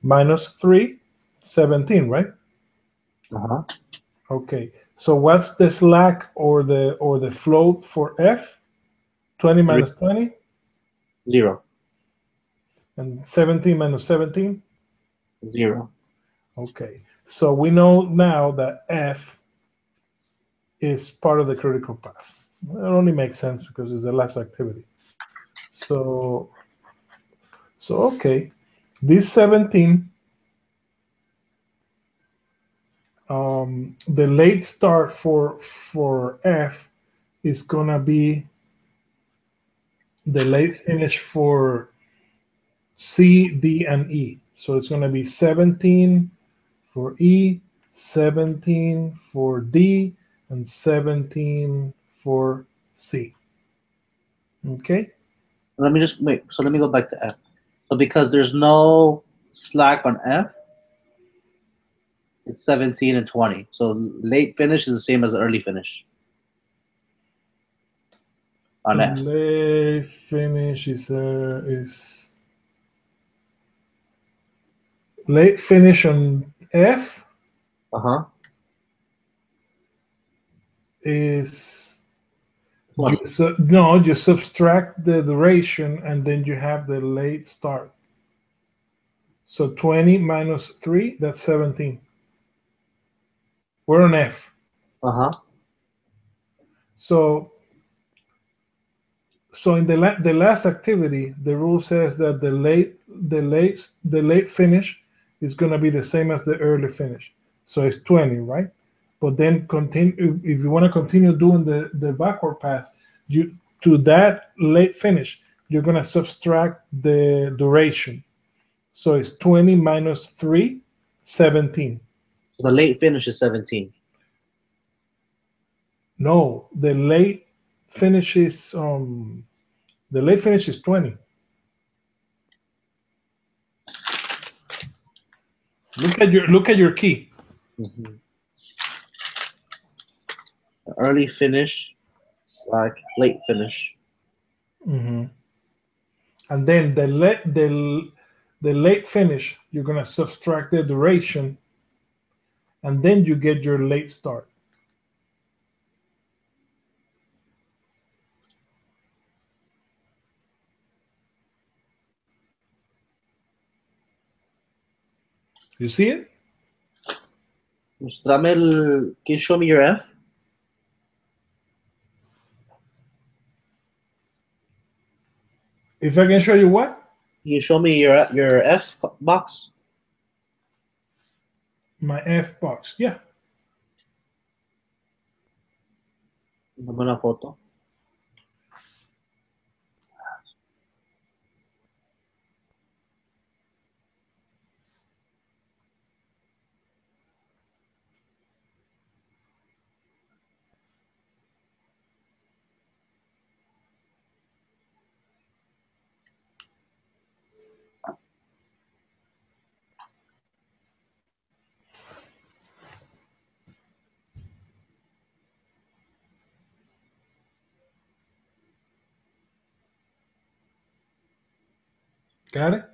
Speaker 2: minus 3, 17, right? Okay. So what's the slack or the float for F? 20 minus 20?
Speaker 1: 0.
Speaker 2: And 17 minus 17?
Speaker 1: 0.
Speaker 2: Okay. So we know now that F is part of the critical path. It only makes sense because it's the last activity. So okay. This 17, the late start for F is gonna be the late finish for C, D, and E. So it's gonna be 17 for E, 17 for D, and 17 for C. Okay.
Speaker 1: Let me just wait. So let me go back to F. So because there's no slack on F, it's 17 and 20. So late finish is the same as early finish on F.
Speaker 2: Late finish is late finish on F is
Speaker 1: 20.
Speaker 2: you subtract the duration and then you have the late start. So 20 minus 3, that's 17. We're on F. So in the last activity, the rule says that the late finish is going to be the same as the early finish. So it's 20, right? But then continue, if you want to continue doing the backward pass, to that late finish, you're going to subtract the duration. So it's 20 minus 3, 17.
Speaker 1: So the late finish is 17.
Speaker 2: No, the late finish is 20. Look at your key.
Speaker 1: Mhm. Early finish, like late finish.
Speaker 2: And then the late finish, you're gonna subtract the duration, and then you get your late start. You see it?
Speaker 1: Mostrame can you show me your F?
Speaker 2: If I can show you what?
Speaker 1: Can you show me your F box?
Speaker 2: My F box. Yeah.
Speaker 1: Dame una foto.
Speaker 2: Got it?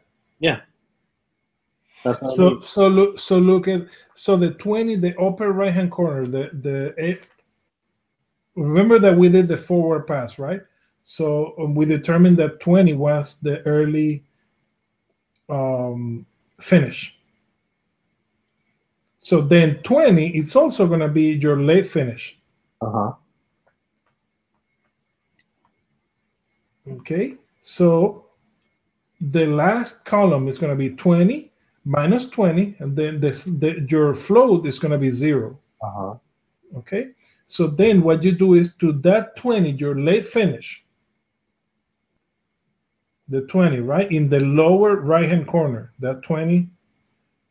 Speaker 1: Yeah, that's what I
Speaker 2: So
Speaker 1: mean.
Speaker 2: look at the 20, the upper right hand corner, remember that we did the forward pass, right? So we determined that 20 was the early finish. So then 20, it's also going to be your late finish.
Speaker 1: Uh-huh.
Speaker 2: Okay. So the last column is going to be 20 minus 20, and then your float is going to be 0.
Speaker 1: Uh-huh.
Speaker 2: Okay. So then what you do is to that 20, your late finish, the 20, right? In the lower right hand corner, that 20,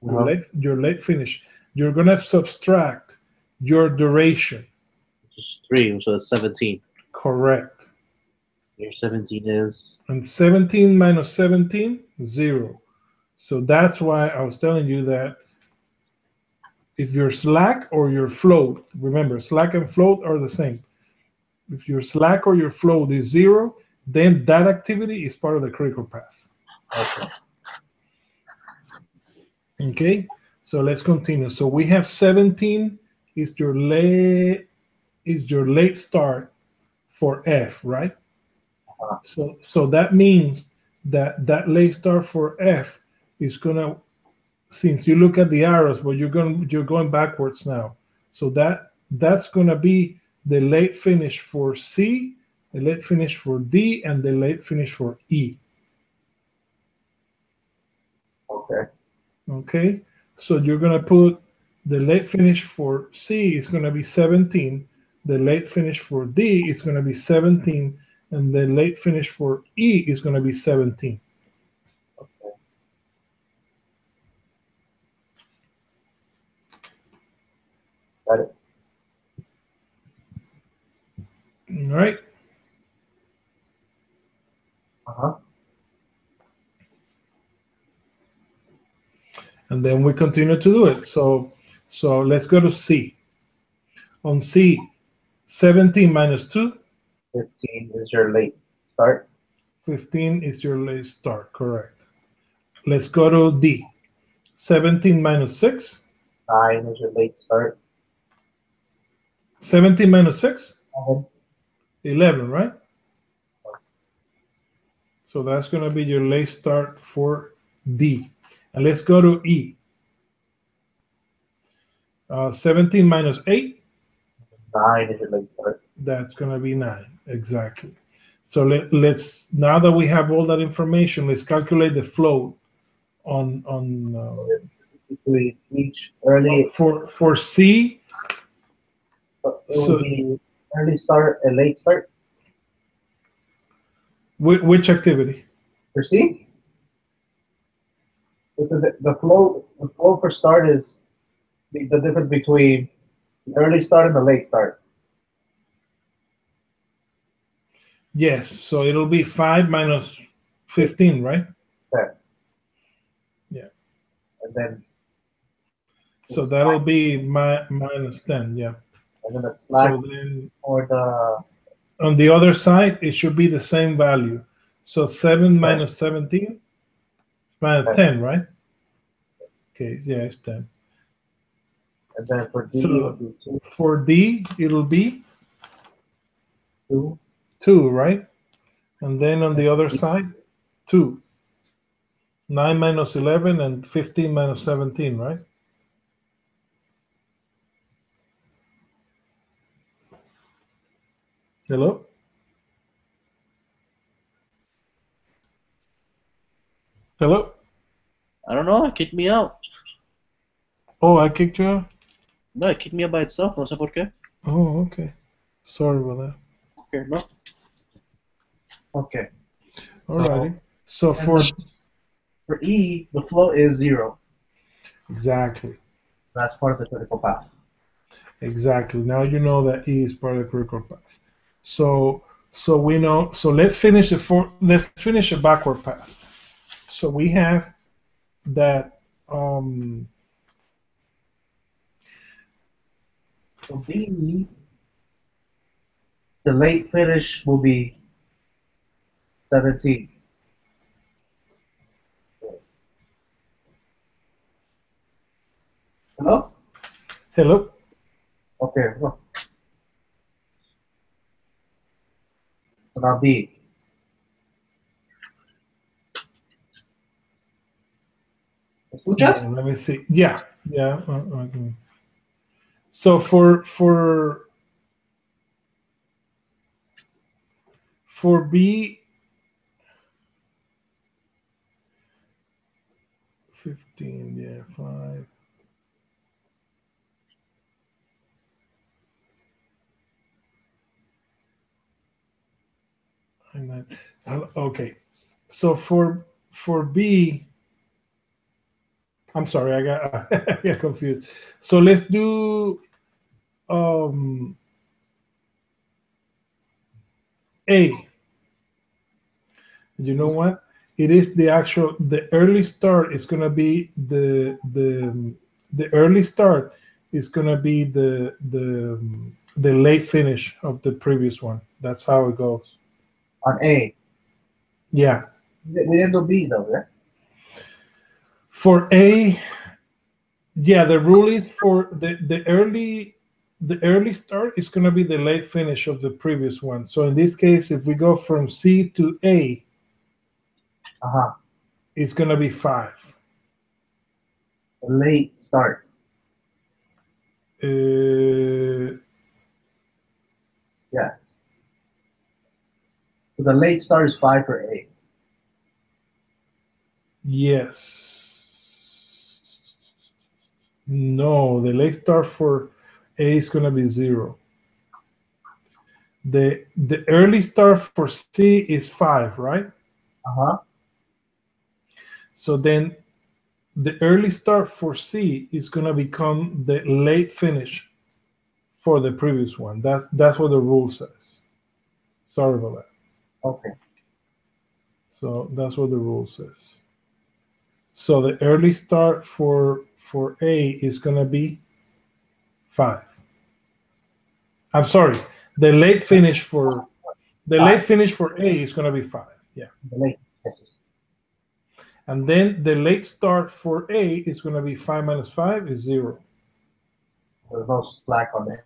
Speaker 1: Uh-huh.
Speaker 2: your late finish, you're going to subtract your duration.
Speaker 1: Just 3, so it's 17.
Speaker 2: Correct.
Speaker 1: Your 17 is
Speaker 2: And 17 minus 17, 0. So that's why I was telling you that if your slack or your float, remember, slack and float are the same. If your slack or your float is 0, then that activity is part of the critical path.
Speaker 1: okay.
Speaker 2: Okay, so let's continue. So we have 17 is your late start for F, right?
Speaker 1: Uh-huh.
Speaker 2: So that means that late start for F is gonna, since you look at the arrows, but you're going backwards now. So that's gonna be the late finish for C, the late finish for D, and the late finish for E.
Speaker 1: Okay.
Speaker 2: Okay, so you're gonna put the late finish for C is gonna be 17, the late finish for D is gonna be 17, and the late finish for E is gonna be 17.
Speaker 1: Okay. Got it.
Speaker 2: All right,
Speaker 1: Uh-huh.
Speaker 2: and then we continue to do it. So let's go to C. On C, 17 minus 2,
Speaker 1: 15 is your late start.
Speaker 2: 15 is your late start, correct. Let's go to D. 17 minus 6,
Speaker 1: 9 is your late start.
Speaker 2: 17 minus 6,
Speaker 1: Uh-huh.
Speaker 2: 11, right? So that's going to be your late start for D. And let's go to E. 17 minus 8,
Speaker 1: 9 is your late start.
Speaker 2: that's going to be 9, exactly. So let's, now that we have all that information, let's calculate the flow on
Speaker 1: Between each early,
Speaker 2: for C.
Speaker 1: it would
Speaker 2: So
Speaker 1: be early start and late start.
Speaker 2: which activity?
Speaker 1: For C, it's the flow. The flow for start is the difference between the early start and the late start.
Speaker 2: Yes, so it'll be 5 minus 15, right?
Speaker 1: Okay.
Speaker 2: Yeah.
Speaker 1: And then
Speaker 2: So that'll be minus 10, yeah.
Speaker 1: And then the slack
Speaker 2: So then
Speaker 1: or the
Speaker 2: on the other side, it should be the same value. So 7
Speaker 1: right.
Speaker 2: minus 17, minus
Speaker 1: Right.
Speaker 2: 10, right? Okay, yeah, it's 10.
Speaker 1: And then for D, it would
Speaker 2: So
Speaker 1: be 2,
Speaker 2: for D, it'll be
Speaker 1: 2.
Speaker 2: 2, right? And then on
Speaker 1: And
Speaker 2: the other
Speaker 1: E,
Speaker 2: side, 2. 9 minus 11 and 15 minus 17, right? Hello? Hello?
Speaker 1: I don't know. It kicked me out.
Speaker 2: Oh, I kicked you out?
Speaker 1: No, it kicked me out by itself. No sé por qué.
Speaker 2: Oh, okay. Sorry about that.
Speaker 1: Okay, no. Okay. So
Speaker 2: Alrighty. So
Speaker 1: and for E, the flow is 0.
Speaker 2: exactly,
Speaker 1: That's part of the critical path.
Speaker 2: exactly. Now you know that E is part of the critical path. So we know. So let's finish a backward path. So we have that.
Speaker 1: For B, the late finish will be 17. Hello?
Speaker 2: Hello.
Speaker 1: Okay. Well, so now B. ¿Escuchas?
Speaker 2: Yeah, let me see. Yeah, yeah. Okay. So for B, 15. Yeah, 5. And then, okay. So for B, I'm sorry, I got I got confused. So let's do um A. You know what? It is the early start is gonna be the early start is gonna be the late finish of the previous one. That's how it goes.
Speaker 1: On A.
Speaker 2: Yeah.
Speaker 1: We didn't do B though, yeah?
Speaker 2: For A, yeah, the rule is for the early start is gonna be the late finish of the previous one. So in this case, if we go from C to A,
Speaker 1: Uh-huh.
Speaker 2: it's gonna be 5.
Speaker 1: The late start.
Speaker 2: Uh,
Speaker 1: Yes. So the late start is 5 for A.
Speaker 2: yes. No, the late start for A is gonna be 0. The early start for C is 5, right?
Speaker 1: Uh-huh.
Speaker 2: So then the early start for C is gonna become the late finish for the previous one. That's what the rule says. Sorry about that.
Speaker 1: Okay.
Speaker 2: So that's what the rule says. So the early start for A is gonna be 5. I'm sorry. The late finish for A is gonna be 5. Yeah.
Speaker 1: The late. Yes.
Speaker 2: And then the late start for A is gonna be 5 minus 5 is 0.
Speaker 1: There's no slack on there.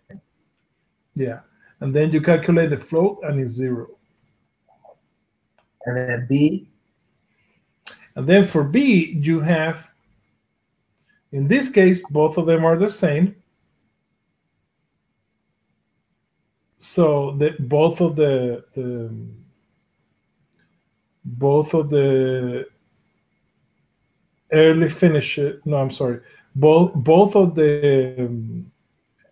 Speaker 2: Yeah. And then you calculate the float and it's 0.
Speaker 1: And then B.
Speaker 2: And then for B, you have, in this case, both of them are the same. So both of the early finish. No, I'm sorry. Both of the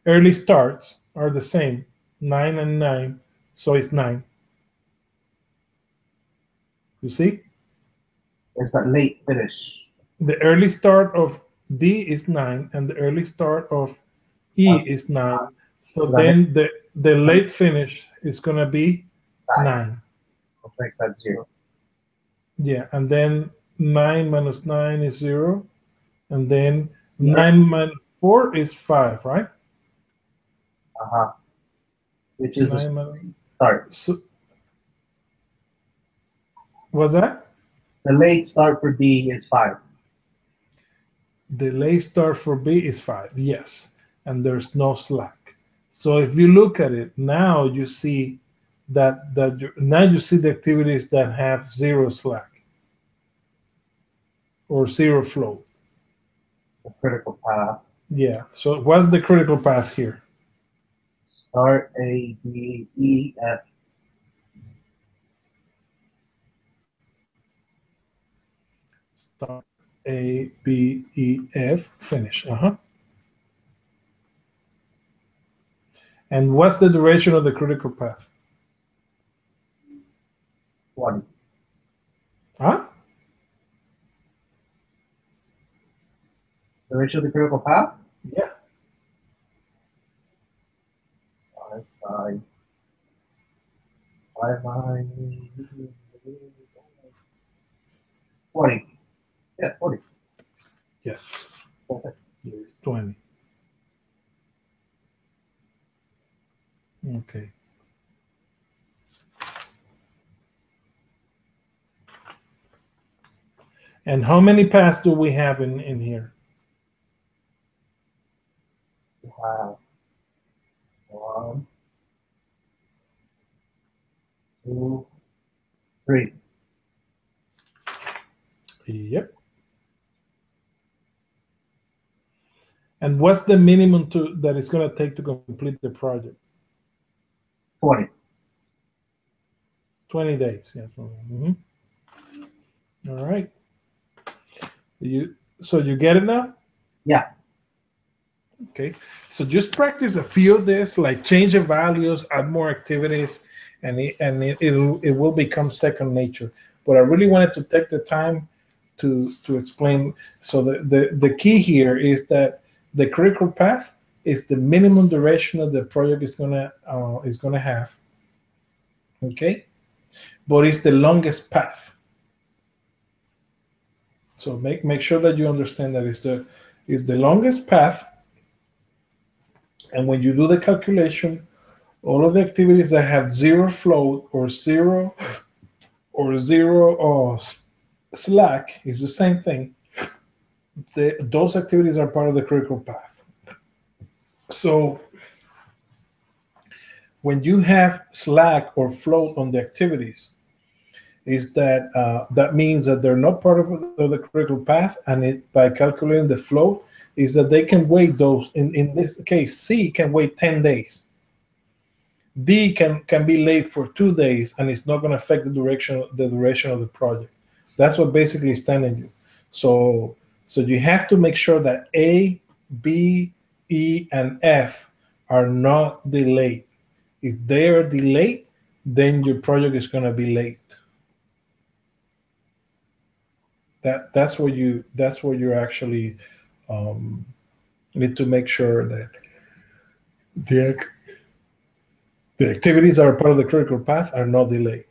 Speaker 2: early starts are the same, 9 and 9. So it's 9. You see,
Speaker 1: It's that late finish.
Speaker 2: the early start of D is 9, and the early start of E is 9. So then the late finish is gonna be 9.
Speaker 1: Which makes that 0.
Speaker 2: Yeah, and then 9 minus 9 is 0. And then
Speaker 1: Yeah.
Speaker 2: 9 minus 4 is 5, right?
Speaker 1: Which is the
Speaker 2: 9
Speaker 1: start.
Speaker 2: So, what's that?
Speaker 1: The late start for D is 5.
Speaker 2: The late start for B is 5, yes. And there's no slack. So if you look at it, now you see now you see the activities that have 0 slack or 0 flow.
Speaker 1: The critical path.
Speaker 2: Yeah. So what's the critical path here?
Speaker 1: Start A, B, E, F.
Speaker 2: Start A, B, E, F, finish. And what's the duration of the critical path?
Speaker 1: 20.
Speaker 2: Huh?
Speaker 1: Duration of the critical path?
Speaker 2: Yeah.
Speaker 1: 5, 20. Yeah, 40.
Speaker 2: Yes.
Speaker 1: Okay.
Speaker 2: It's 20. Okay. And how many paths do we have in here?
Speaker 1: We have 1, 2, 3.
Speaker 2: Yep. And what's the minimum that it's going to take to complete the project?
Speaker 1: 20.
Speaker 2: 20 days. Yes. All right. So you get it now?
Speaker 1: Yeah.
Speaker 2: Okay. So just practice a few of this, like change the values, add more activities, and it will become second nature. But I really wanted to take the time to explain. So the key here is that the critical path is the minimum duration of the project is gonna have. Okay, but it's the longest path. So make sure that you understand that it's the longest path. And when you do the calculation, all of the activities that have 0 float or zero slack is the same thing. Those activities are part of the critical path. So when you have slack or float on the activities, is that means that they're not part of the critical path, and by calculating the float is that they can wait those. In this case, C can wait 10 days. D can be late for 2 days, and it's not going to affect the duration of the project. That's what basically is telling you. So you have to make sure that A, B, E, and F are not delayed. If they are delayed, then your project is going to be late. That's where you actually need to make sure that the the activities that are part of the critical path are not delayed,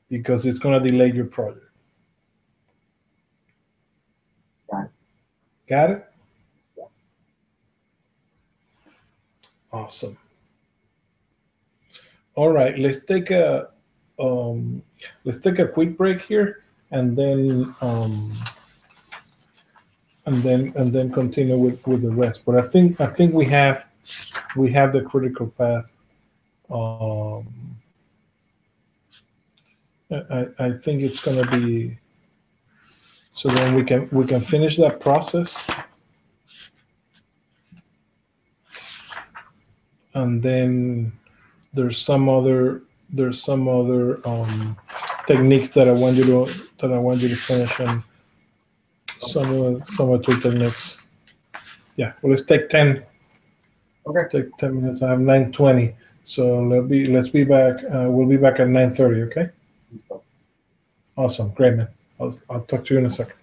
Speaker 2: because it's going to delay your project. Got it? Awesome. All right, let's take a quick break here, and then continue with the rest. But I think we have the critical path. I think it's going to be, so then we can finish that process, and then there's some other techniques that I want you to finish, and some of the techniques. Yeah, well, let's take 10.
Speaker 1: Okay.
Speaker 2: Take 10 minutes. I have 9:20, so let's be back. We'll be back at 9:30. Okay. Awesome, great, man. I'll talk to you in a second.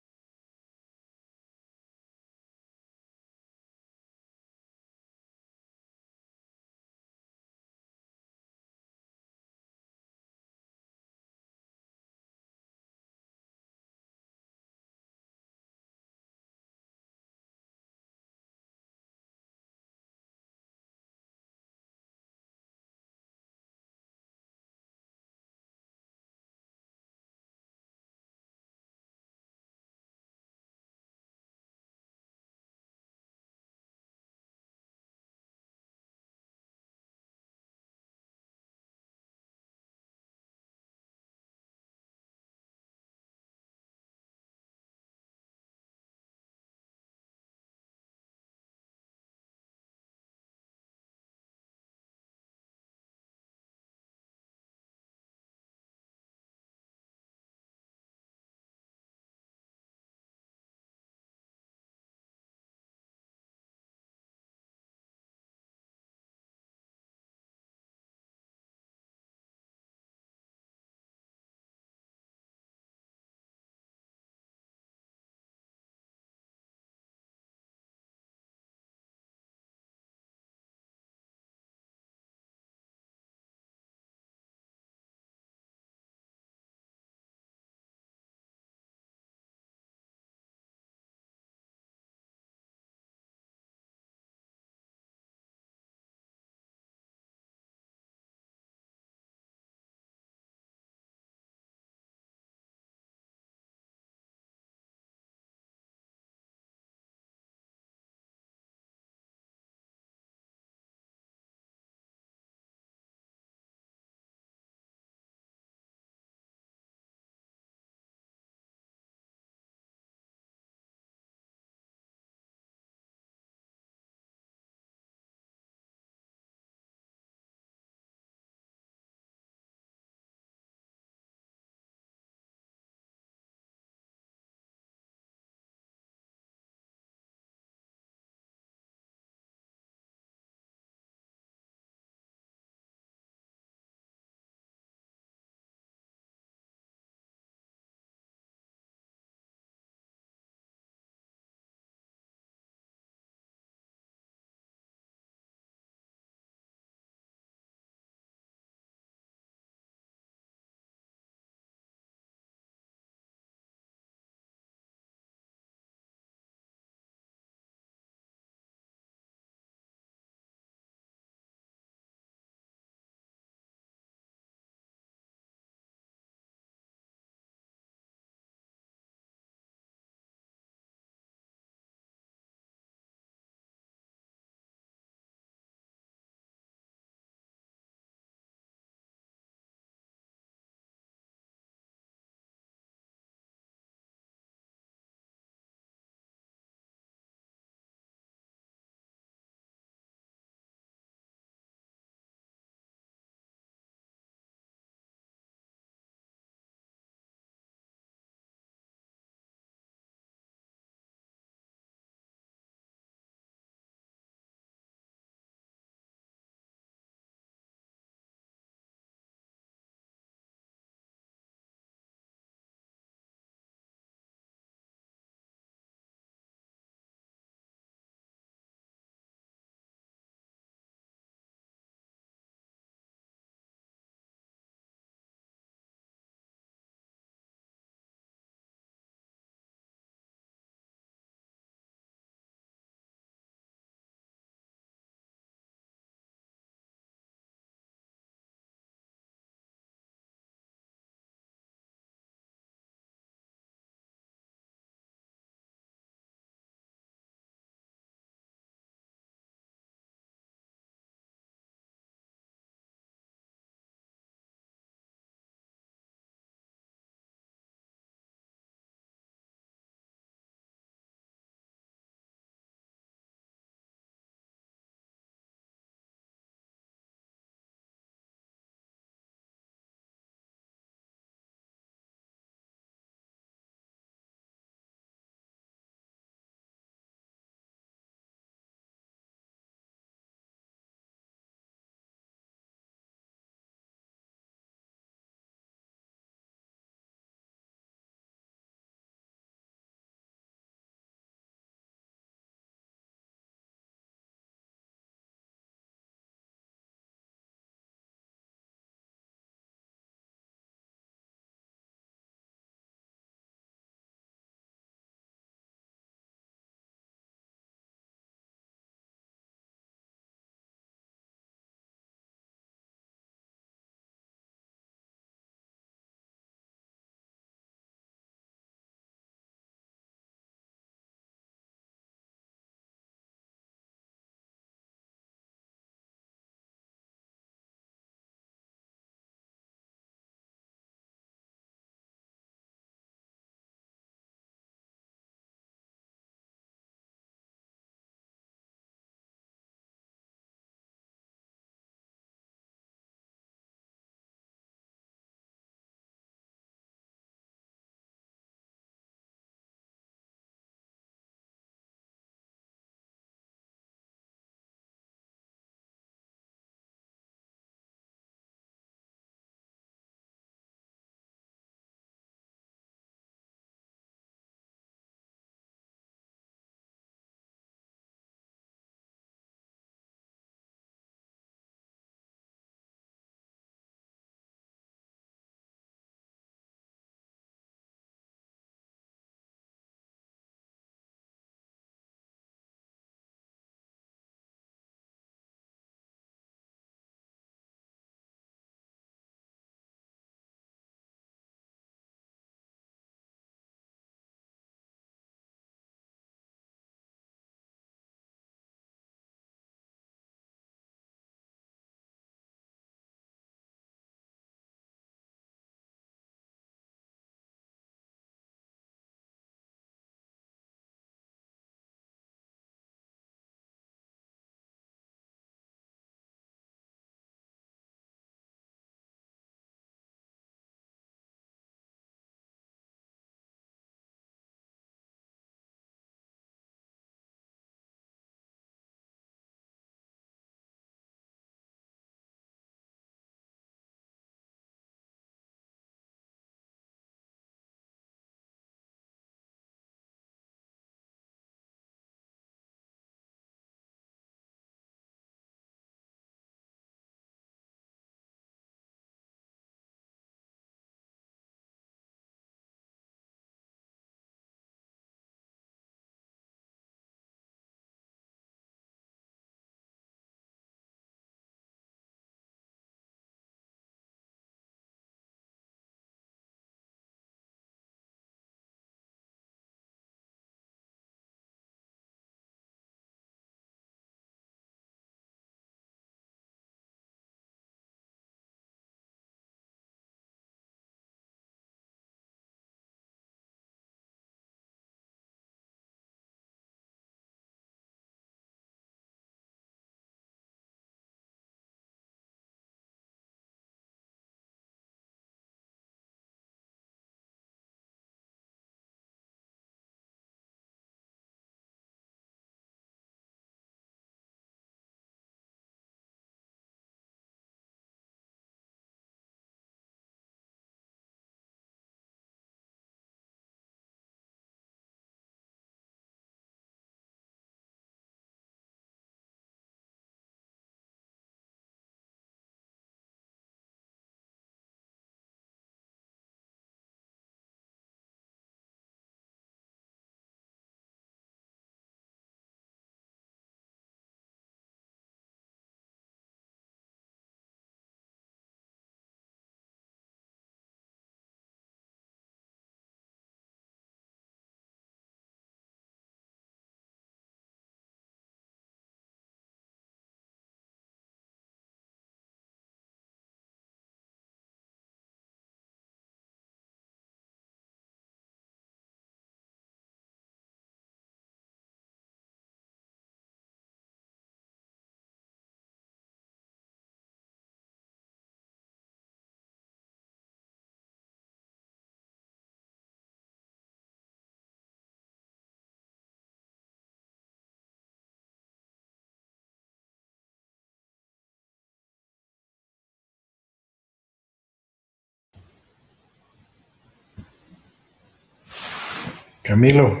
Speaker 2: Camilo,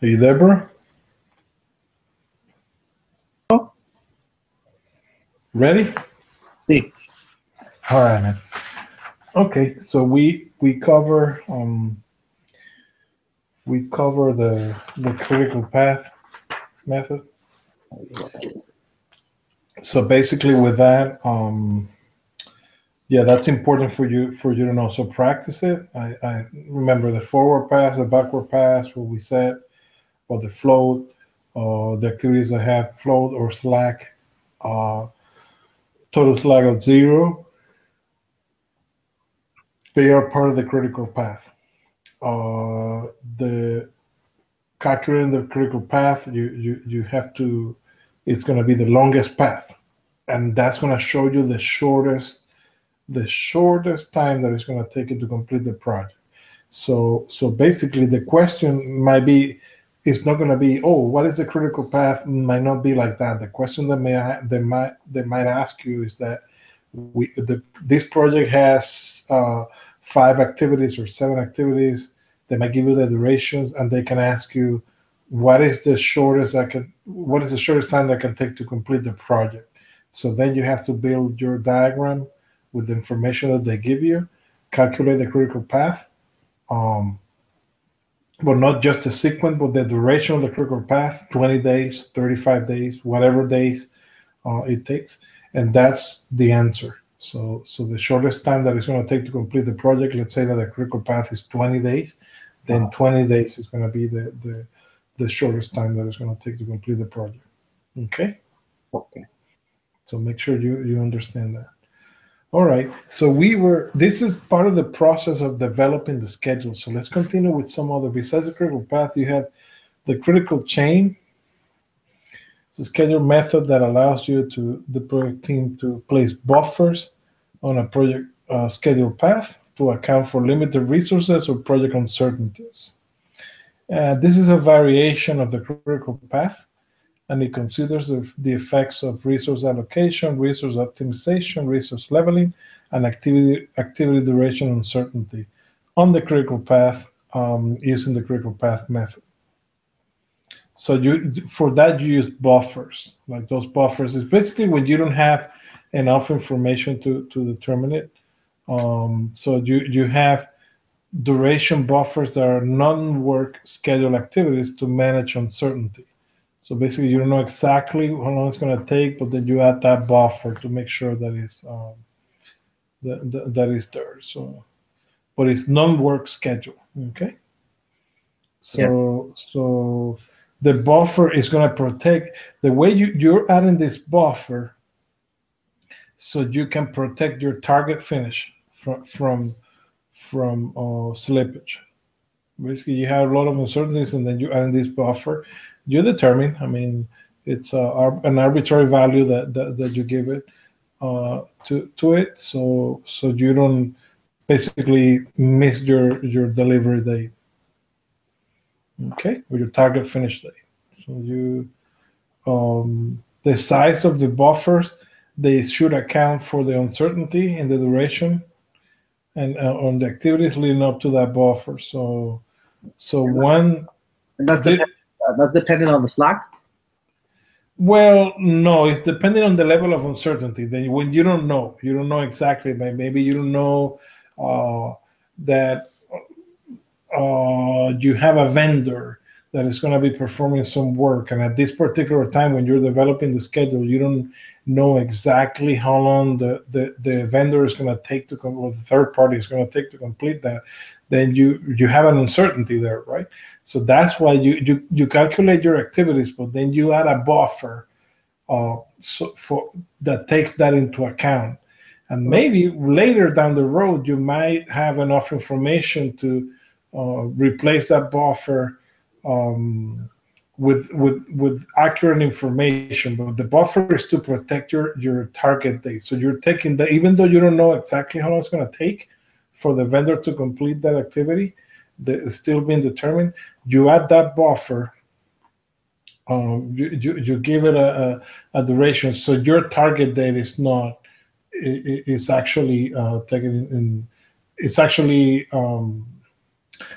Speaker 2: are you there, bro?
Speaker 1: Oh,
Speaker 2: Ready?
Speaker 1: sí.
Speaker 2: All right, man. Okay, so we cover the critical path method. So basically, with that, yeah, that's important for you to know. So practice it. I remember the forward pass, the backward pass, what we said, or the float, the activities that have float or slack, uh, total slack of 0. They are part of the critical path. The calculating the critical path, you have to. It's going to be the longest path, and that's going to show you the shortest time that it's going to take you to complete the project. So basically, the question might be, it's not going to be, oh, what is the critical path? Might not be like that. The question that they might ask you is that this project has 5 activities or 7 activities. They might give you the durations, and they can ask you, what is the shortest time that can take to complete the project? So then you have to build your diagram with the information that they give you, calculate the critical path, um, but not just the sequence, but the duration of the critical path, 20 days, 35 days, whatever days it takes. And that's the answer. So the shortest time that it's going to take to complete the project, let's say that the critical path is 20 days, then 20 days is going to be the shortest time that it's going to take to complete the project. Okay?
Speaker 1: Okay.
Speaker 2: So make sure you understand that. All right. So this is part of the process of developing the schedule. So let's continue with some other. Besides the critical path, you have the critical chain. It's a schedule method that allows the project team to place buffers on a project schedule path to account for limited resources or project uncertainties. This is a variation of the critical path, and it considers the effects of resource allocation, resource optimization, resource leveling, and activity duration uncertainty on the critical path using the critical path method. So for that you use buffers. Like those buffers is basically when you don't have enough information to determine it. So you have duration buffers that are non-work schedule activities to manage uncertainty. So basically, you don't know exactly how long it's going to take, but then you add that buffer to make sure that that is there. So, but it's non-work schedule. Okay.
Speaker 1: Yeah.
Speaker 2: So the buffer is going to protect the way you're adding this buffer, so you can protect your target finish from slippage. Basically, you have a lot of uncertainties, and then you add this buffer. You determine. I mean, it's an arbitrary value that you give it to it, so you don't basically miss your delivery date. Okay, or your target finish date. So the size of the buffers, they should account for the uncertainty in the duration and on the activities leading up to that buffer. So one.
Speaker 1: And that's dependent on the slack.
Speaker 2: Well, no, it's depending on the level of uncertainty. Then when you don't know exactly. Maybe you don't know that you have a vendor that is going to be performing some work, and at this particular time when you're developing the schedule, you don't know exactly how long the vendor is going to take to or the third party is going to take to complete that. Then you have an uncertainty there, right? So that's why you calculate your activities, but then you add a buffer that takes that into account. And maybe later down the road, you might have enough information to replace that buffer with accurate information. But the buffer is to protect your target date. So you're taking that, even though you don't know exactly how long it's going to take for the vendor to complete that activity, that is still being determined. You add that buffer. You give it a duration, so your target date is not. It's actually taken in. It's actually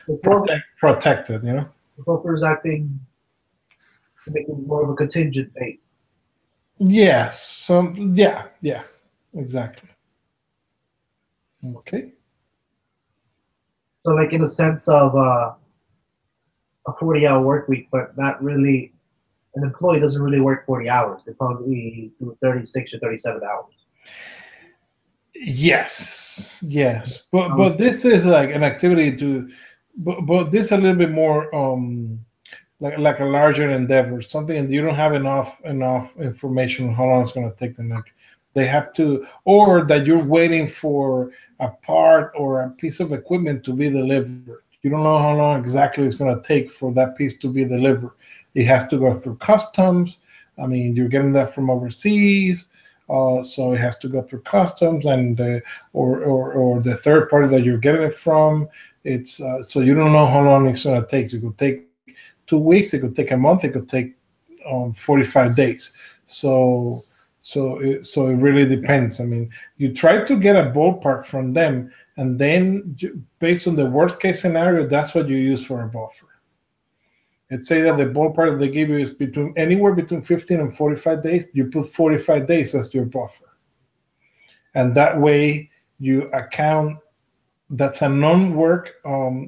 Speaker 1: The buffer,
Speaker 2: protected, you know.
Speaker 1: the buffer is acting to make it more of a contingent bait.
Speaker 2: Yes. So yeah, exactly. Okay.
Speaker 1: So, like in the sense of a 40-hour work week, but not really. An employee doesn't really work 40 hours. They probably do 36 or 37 hours.
Speaker 2: Yes, but
Speaker 1: Um,
Speaker 2: this is like an activity to, but this a little bit more like a larger endeavor, something and you don't have enough information on how long it's going to take them. Like they have to, or that you're waiting for a part or a piece of equipment to be delivered. You don't know how long exactly it's going to take for that piece to be delivered. It has to go through customs. I mean, you're getting that from overseas. So it has to go through customs and or the third party that you're getting it from. It's so you don't know how long it's going to take. It could take 2 weeks. It could take a month. It could take 45 days. So so it really depends. I mean, you try to get a ballpark from them, and then based on the worst case scenario, that's what you use for a buffer. Let's say that the ballpark that they give you is between anywhere between 15 and 45 days. You put 45 days as your buffer, and that way you account that's a non-work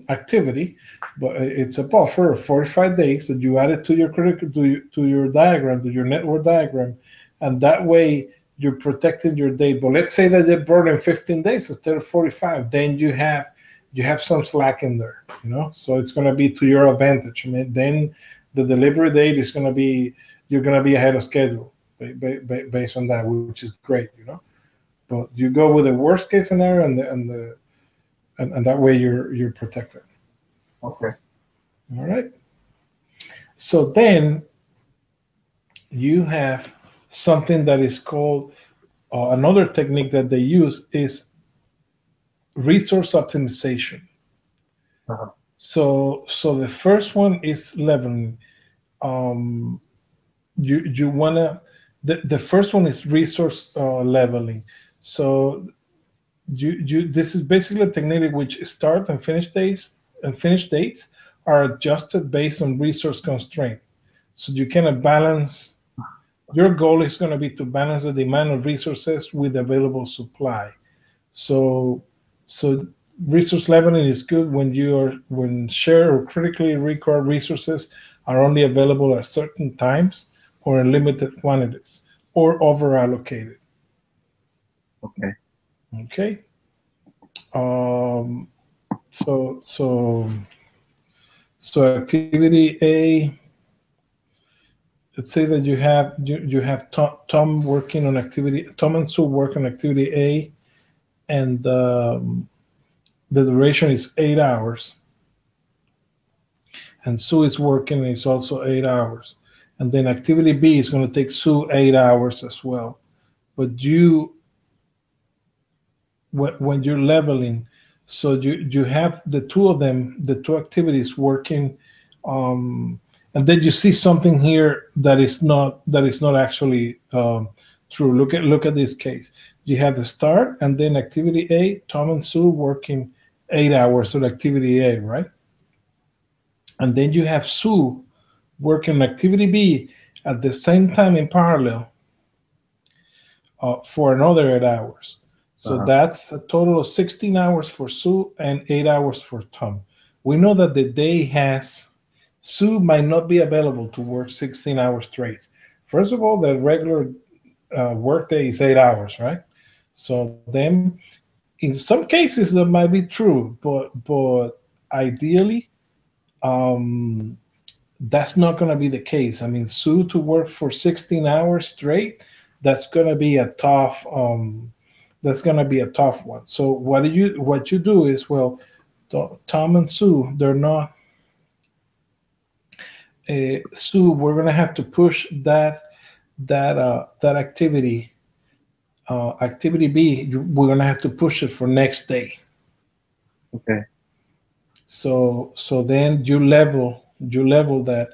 Speaker 2: activity, but it's a buffer of 45 days that you added to your to your diagram, to your network diagram, and that way you're protecting your date. But let's say that they burned in 15 days instead of 45, then you have some slack in there, you know. So it's going to be to your advantage. I mean, then the delivery date is going to be you're going to be ahead of schedule based on that, which is great, you know. But you go with the worst case scenario and that way you're protected.
Speaker 1: okay.
Speaker 2: All right. So then you have something that is called another technique that they use is resource optimization.
Speaker 1: Uh-huh.
Speaker 2: So the first one is leveling. Um, you wanna the first one is resource leveling. So you this is basically a technique in which start and finish dates are adjusted based on resource constraint. So you can balance. Your goal is going to be to balance the demand of resources with available supply. So so resource leveling is good when shared or critically required resources are only available at certain times or in limited quantities or over allocated.
Speaker 1: Okay.
Speaker 2: Okay. Um, so so so activity A. Let's say that you have Tom working on activity. Tom and Sue work on activity A, and the duration is 8 hours. And Sue is working; it's also 8 hours. And then activity B is going to take Sue 8 hours as well. But when you're leveling, so you have the two of them, the two activities working, um, and then you see something here that is not actually true. Look at this case. You have the start and then activity A, Tom and Sue working 8 hours on activity A, right? And then you have Sue working on activity B at the same time in parallel for another 8 hours. So
Speaker 1: Uh-huh.
Speaker 2: that's a total of 16 hours for Sue and 8 hours for Tom. We know that the day has, Sue might not be available to work 16 hours straight. First of all, the regular work day is 8 hours, right? So then, in some cases, that might be true, but ideally, um, that's not going to be the case. I mean, Sue to work for 16 hours straight, that's going to be a tough that's going to be a tough one. So what you do is, well, Tom and Sue, they're not Sue, we're going to have to push that activity activity B, we're going to have to push it for next day.
Speaker 1: Okay.
Speaker 2: So then you level that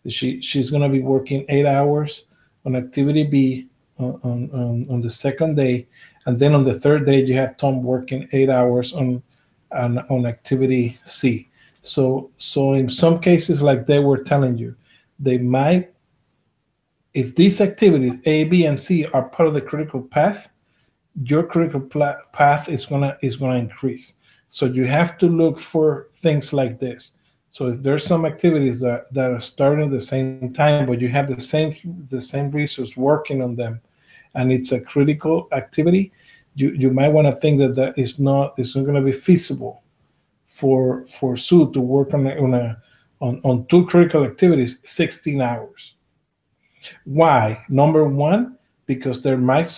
Speaker 2: she's going to be working 8 hours on activity B on the second day, and then on the third day you have Tom working 8 hours on activity C. So in some cases, like they were telling you, they might, if these activities A, B, and C are part of the critical path, your critical path is gonna increase. So you have to look for things like this. So if there's some activities that are starting at the same time, but you have the same resource working on them, and it's a critical activity, you might want to think that that is not going to be feasible for Sue to work on two critical activities 16 hours. Why? Number one, because there might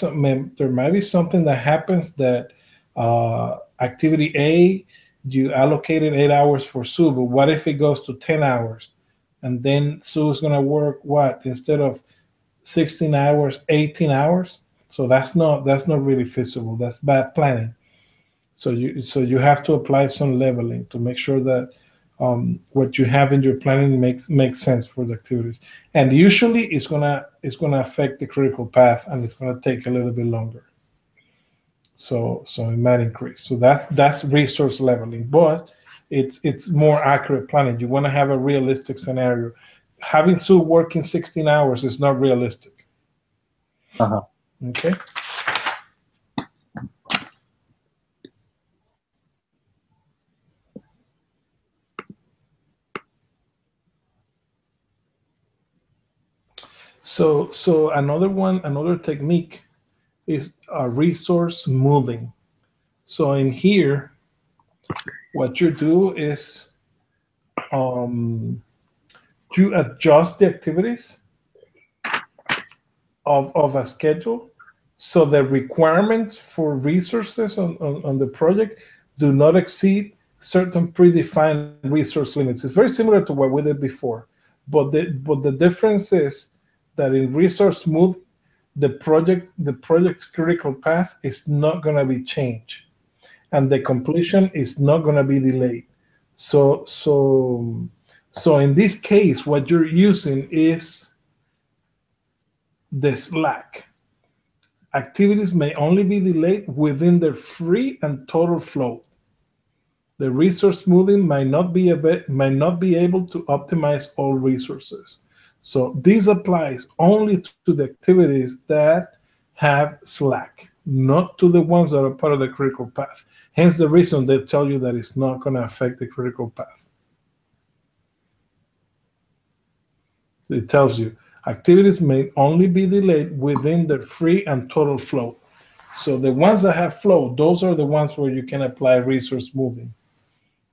Speaker 2: be something that happens that activity A, you allocated 8 hours for Sue, but what if it goes to 10 hours? And then Sue is going to work what? Instead of 16 hours, 18 hours? So that's not really feasible. That's bad planning. So you have to apply some leveling to make sure that what you have in your planning makes sense for the activities. And usually it's gonna affect the critical path, and it's gonna take a little bit longer. So it might increase. So that's resource leveling, but it's more accurate planning. You want to have a realistic scenario. Having Sue working 16 hours is not realistic.
Speaker 1: Uh-huh.
Speaker 2: Okay. So another technique is resource smoothing. So in here, what you do is um, you adjust the activities of a schedule, so the requirements for resources on the project do not exceed certain predefined resource limits. It's very similar to what we did before, but the difference is that in resource smooth, the project's critical path is not going to be changed, and the completion is not going to be delayed. So in this case, what you're using is the slack. Activities may only be delayed within their free and total flow. The resource smoothing might not be able to optimize all resources. So this applies only to the activities that have slack, not to the ones that are part of the critical path. Hence the reason they tell you that it's not going to affect the critical path. It tells you activities may only be delayed within their free and total flow. So the ones that have flow, those are the ones where you can apply resource smoothing.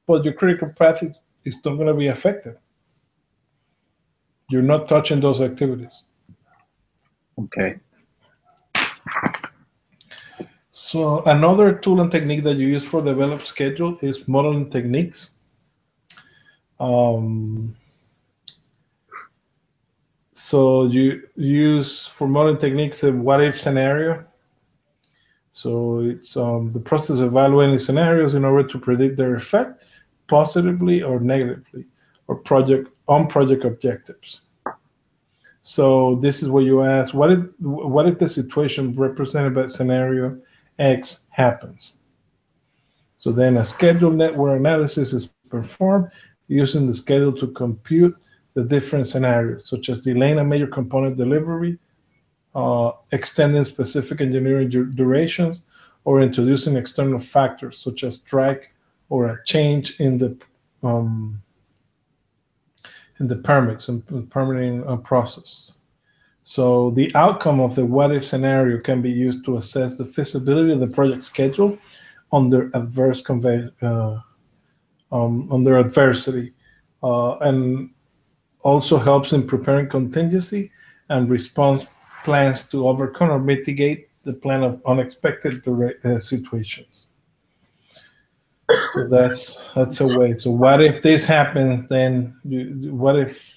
Speaker 2: But your critical path is not going to be affected. You're not touching those activities.
Speaker 1: Okay.
Speaker 2: So another tool and technique that you use for develop schedule is modeling techniques. Um, so you use for modeling techniques a what if scenario. So it's the process of evaluating scenarios in order to predict their effect positively or negatively or project objectives. So this is where you ask, what if the situation represented by scenario X happens? So then a scheduled network analysis is performed using the schedule to compute the different scenarios, such as delaying a major component delivery, extending specific engineering durations, or introducing external factors such as strike or a change um, in the permits and permitting process. So the outcome of the what if scenario can be used to assess the feasibility of the project schedule under under adversity, and also helps in preparing contingency and response plans to overcome or mitigate the plan of unexpected situations. So that's a way. So what if this happens? Then what if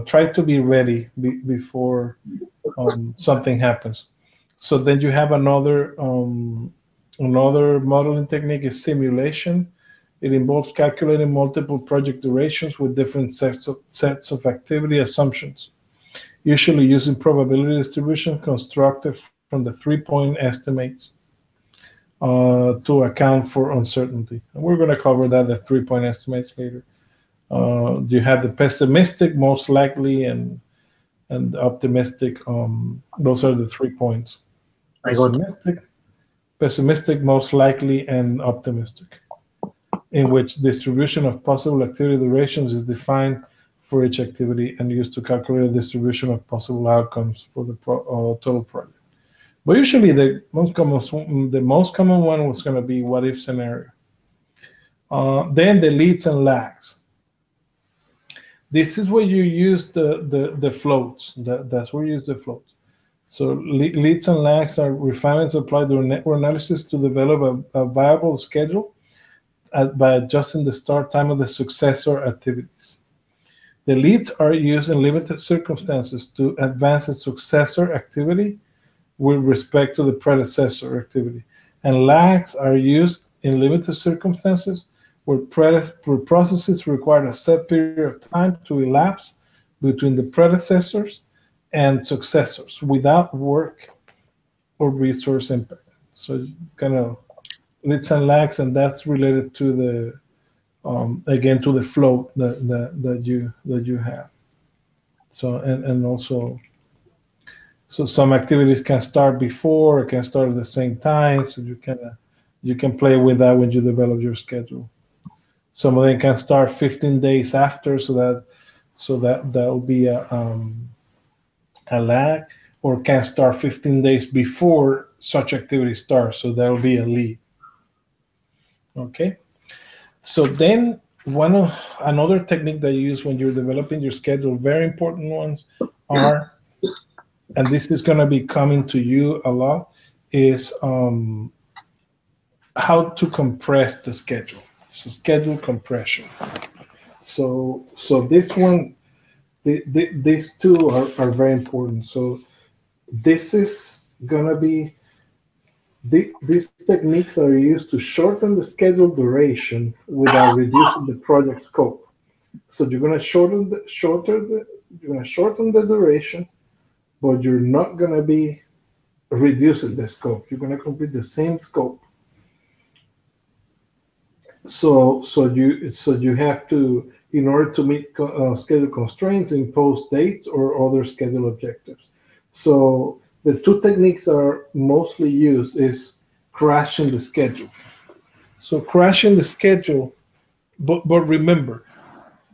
Speaker 2: try to be ready before something happens. So then you have another modeling technique is simulation. It involves calculating multiple project durations with different sets of activity assumptions, usually using probability distribution constructed from the 3-point estimates. to account for uncertainty. And we're going to cover that, the 3-point estimates later. You have the pessimistic, most likely, and optimistic. Those are the 3 points.
Speaker 1: I go
Speaker 2: Pessimistic, most likely, and optimistic, in which distribution of possible activity durations is defined for each activity and used to calculate a distribution of possible outcomes for the total project. But usually the most common one was going to be what if scenario. Then the leads and lags. This is where you use the floats. That's where you use the floats. So leads and lags are refinements applied during network analysis to develop a viable schedule by adjusting the start time of the successor activities. The leads are used in limited circumstances to advance a successor activity with respect to the predecessor activity. And lags are used in limited circumstances where processes require a set period of time to elapse between the predecessors and successors without work or resource impact. So kind of leads and lags, and that's related to the again to the flow that you have. So and also, so some activities can start before or can start at the same time. So you can play with that when you develop your schedule. Some of them can start 15 days after, so that will be a lag, or can start 15 days before such activity starts, so that will be a lead. Okay. So then another technique that you use when you're developing your schedule, very important ones are, and this is going to be coming to you a lot, is how to compress the schedule. So schedule compression. So this one, these two are very important. So this is going to be, these techniques are used to shorten the schedule duration without reducing the project scope. So you're going to shorten the duration, but you're not going to be reducing the scope. You're going to complete the same scope. So you have to, in order to meet schedule constraints, impose dates or other schedule objectives. So the two techniques are mostly used is crashing the schedule. So crashing the schedule, but remember,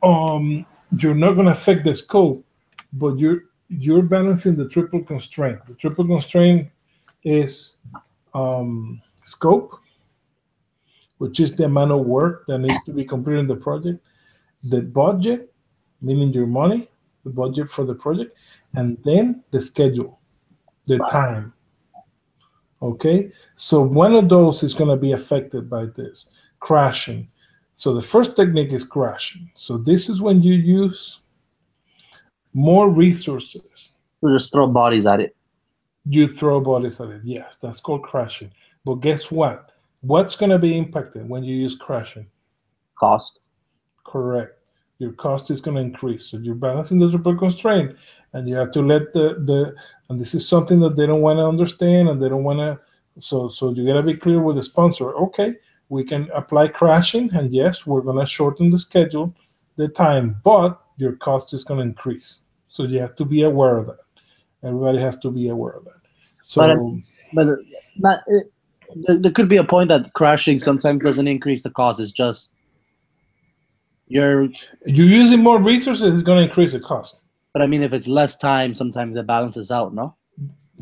Speaker 2: you're not going to affect the scope, but you're balancing the triple constraint. The triple constraint is scope, which is the amount of work that needs to be completed in the project, the budget, meaning your money, the budget for the project, and then the schedule, the time. Okay, so one of those is going to be affected by this crashing. So the first technique is crashing. So this is when you use more resources.
Speaker 3: You just throw bodies at it.
Speaker 2: You throw bodies at it. Yes, that's called crashing. But guess what? What's going to be impacted when you use crashing?
Speaker 3: Cost.
Speaker 2: Correct. Your cost is going to increase. So you're balancing the triple constraint, and you have to let and this is something that they don't want to understand, and they don't want to. So you got to be clear with the sponsor. Okay, we can apply crashing, and yes, we're going to shorten the schedule, the time, but your cost is going to increase. So you have to be aware of that. Everybody has to be aware of that. So,
Speaker 3: but not. There could be a point that crashing sometimes doesn't increase the cost. It's just you're
Speaker 2: using more resources is going to increase the cost.
Speaker 3: But I mean, if it's less time, sometimes it balances out, no?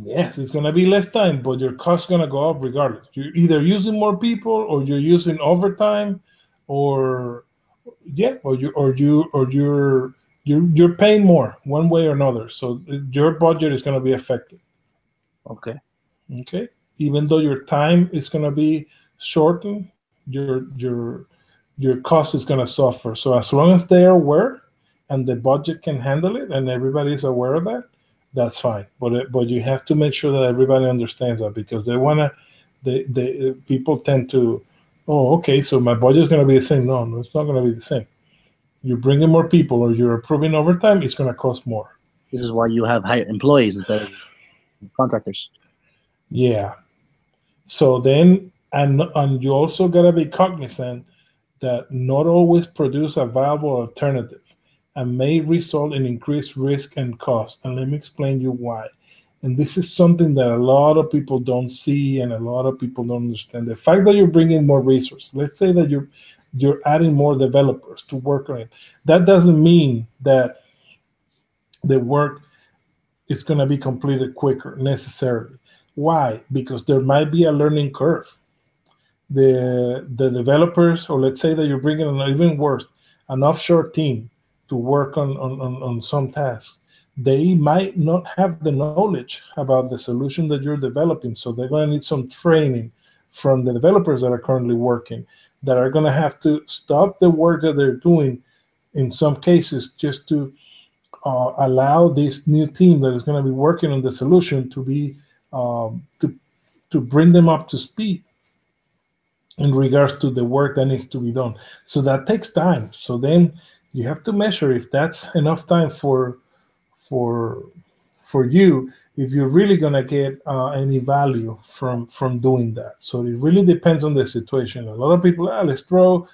Speaker 2: Yes, it's going to be less time, but your cost is going to go up regardless. You're either using more people, or you're using overtime, or you're paying more one way or another. So your budget is going to be affected.
Speaker 3: Okay.
Speaker 2: Okay. Even though your time is going to be shortened, your cost is going to suffer. So as long as they are aware and the budget can handle it, and everybody is aware of that, that's fine. But you have to make sure that everybody understands that, because people tend to, oh, okay, so my budget is going to be the same. No, it's not going to be the same. You're bringing more people, or you're approving overtime, it's going to cost more.
Speaker 3: This is why you have hired employees instead of contractors.
Speaker 2: Yeah. So then And you also gotta be cognizant that not always produce a viable alternative and may result in increased risk and cost. And let me explain you why. And this is something that a lot of people don't see and a lot of people don't understand. The fact that you're bringing more resources, let's say that you're adding more developers to work on it, that doesn't mean that the work is going to be completed quicker necessarily. Why? Because there might be a learning curve. The developers, or let's say that you're bringing an even worse, an offshore team to work on some tasks, they might not have the knowledge about the solution that you're developing. So they're going to need some training from the developers that are currently working, that are going to have to stop the work that they're doing in some cases just to allow this new team that is going to be working on the solution to be to bring them up to speed in regards to the work that needs to be done. So that takes time. So then you have to measure if that's enough time for for you, if you're really going to get any value from doing that. So it really depends on the situation. A lot of people, let's throw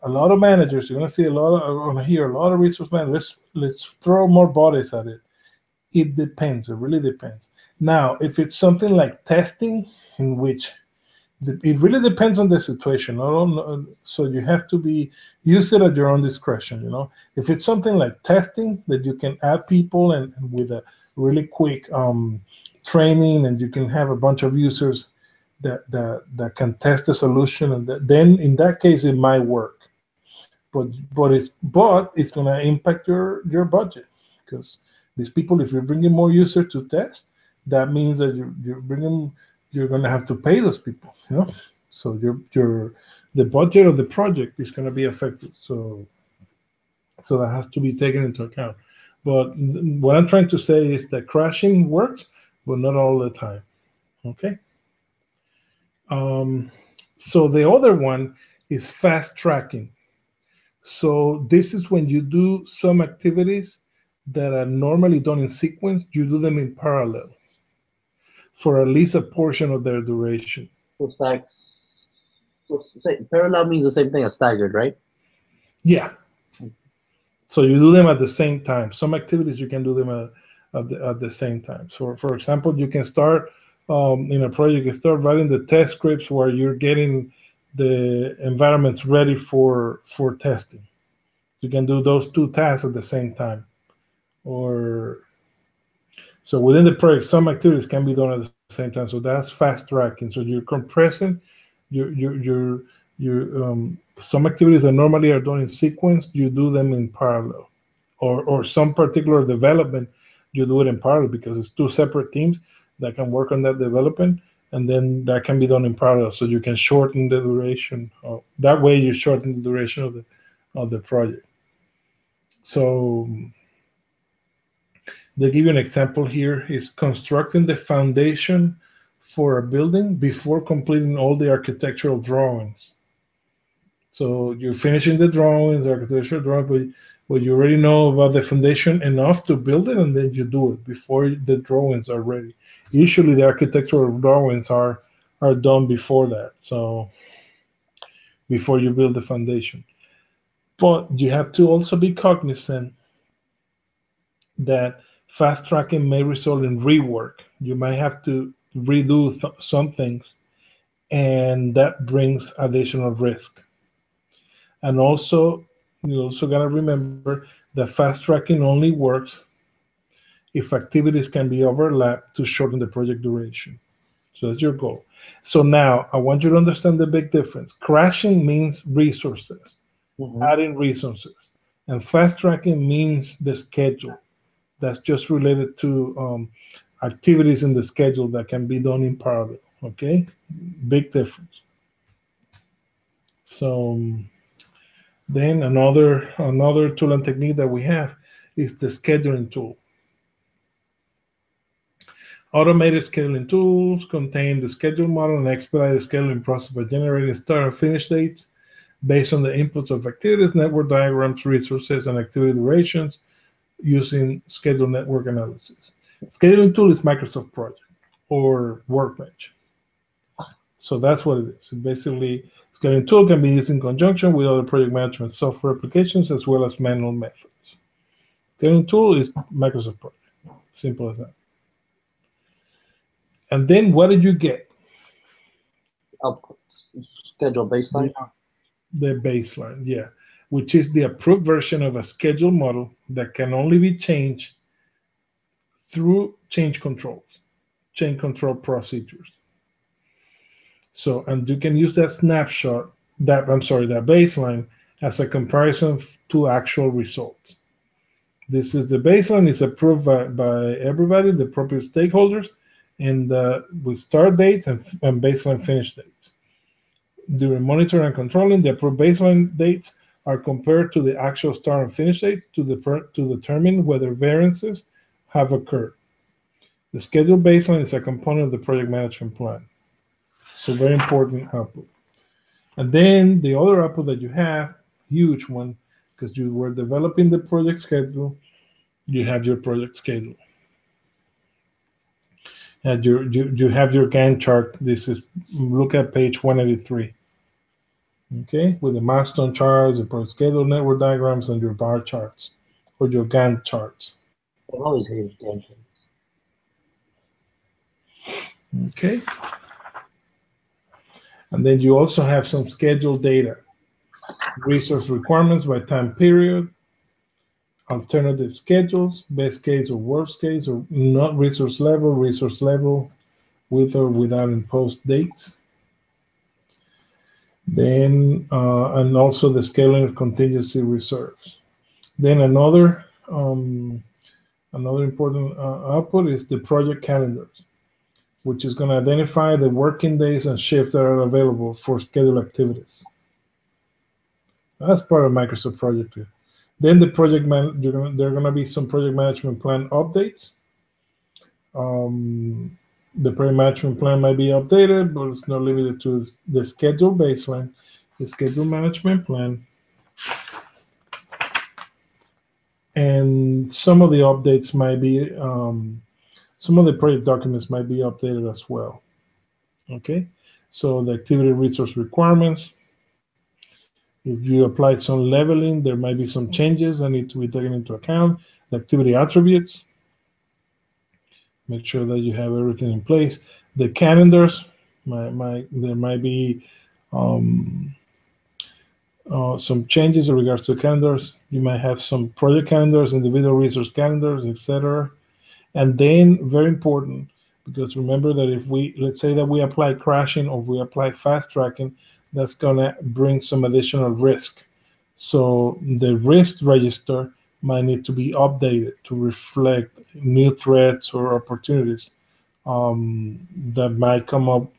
Speaker 2: a lot of managers. You're going to see a lot of hear a lot of resource managers. Let's throw more bodies at it. It depends. It really depends. Now, if it's something like testing, in which it really depends on the situation. So you have to be use it at your own discretion. If it's something like testing that you can add people and with a really quick training, and you can have a bunch of users that can test the solution, and then in that case it might work. But it's going to impact your budget, because these people, if you're bringing more users to test, that means that you're going to have to pay those people. So the budget of the project is going to be affected. So that has to be taken into account. But what I'm trying to say is that crashing works, but not all the time. Okay. So the other one is fast tracking. So this is when you do some activities that are normally done in sequence, you do them in parallel for at least a portion of their duration.
Speaker 3: So parallel means the same thing as staggered, right?
Speaker 2: Yeah. So you do them at the same time. Some activities you can do them at the same time. So for example, you can start in a project, you can start writing the test scripts where you're getting the environments ready for testing. You can do those two tasks at the same time. Or so within the project, some activities can be done at the same time. So that's fast tracking. So you're compressing some activities that normally are done in sequence, you do them in parallel. Or some particular development, you do it in parallel, because it's two separate teams that can work on that development, and then that can be done in parallel. So you can shorten the duration. That way you shorten the duration of the project. So they give you an example here, is constructing the foundation for a building before completing all the architectural drawings. So you're finishing the drawings, the architectural drawing, but you already know about the foundation enough to build it, and then you do it before the drawings are ready. Usually the architectural drawings are done before that, so before you build the foundation. But you have to also be cognizant that fast tracking may result in rework. You might have to redo some things, and that brings additional risk. And also, you also got to remember that fast tracking only works if activities can be overlapped to shorten the project duration. So that's your goal. So now I want you to understand the big difference. Crashing means resources, adding resources, and fast tracking means the schedule. That's just related to activities in the schedule that can be done in parallel. Okay, big difference. So then another tool and technique that we have is the scheduling tool. Automated scheduling tools contain the schedule model and expedite the scheduling process by generating start and finish dates based on the inputs of activities, network diagrams, resources, and activity durations using schedule network analysis. Scheduling tool is Microsoft Project or Workbench. So that's what it is. So basically, scheduling tool can be used in conjunction with other project management software applications as well as manual methods. Scheduling tool is Microsoft Project. Simple as that. And then what did you get?
Speaker 3: Output schedule baseline.
Speaker 2: The baseline, yeah, which is the approved version of a schedule model that can only be changed through change control procedures. So, and you can use that snapshot, that baseline as a comparison to actual results. This is the baseline is approved by everybody, the appropriate stakeholders, and with start dates and baseline finish dates. During monitoring and controlling, the approved baseline dates are compared to the actual start and finish dates to determine whether variances have occurred. The schedule baseline is a component of the project management plan. So very important output. And then the other output that you have, huge one, because you were developing the project schedule, you have your project schedule. And you have your Gantt chart. This is, look at page 183. Okay, with the milestone charts, your project schedule network diagrams, and your bar charts, or your Gantt charts.
Speaker 3: I've always hated Gantt charts.
Speaker 2: Okay. And then you also have some schedule data, resource requirements by time period, alternative schedules, best case or worst case, or not resource level, with or without imposed dates. Then, and also the scaling of contingency reserves. Then another important output is the project calendars, which is going to identify the working days and shifts that are available for scheduled activities. That's part of Microsoft Project. Then the project there are going to be some project management plan updates. The project management plan might be updated, but it's not limited to the schedule baseline, the schedule management plan, and some of the updates might be, some of the project documents might be updated as well. Okay, so the activity resource requirements. If you apply some leveling, there might be some changes that need to be taken into account. The activity attributes. Make sure that you have everything in place. The calendars, there might be some changes in regards to calendars. You might have some project calendars, individual resource calendars, etc. And then, very important, because remember that if let's say that we apply crashing or we apply fast tracking, that's gonna bring some additional risk. So the risk register might need to be updated to reflect new threats or opportunities that might come up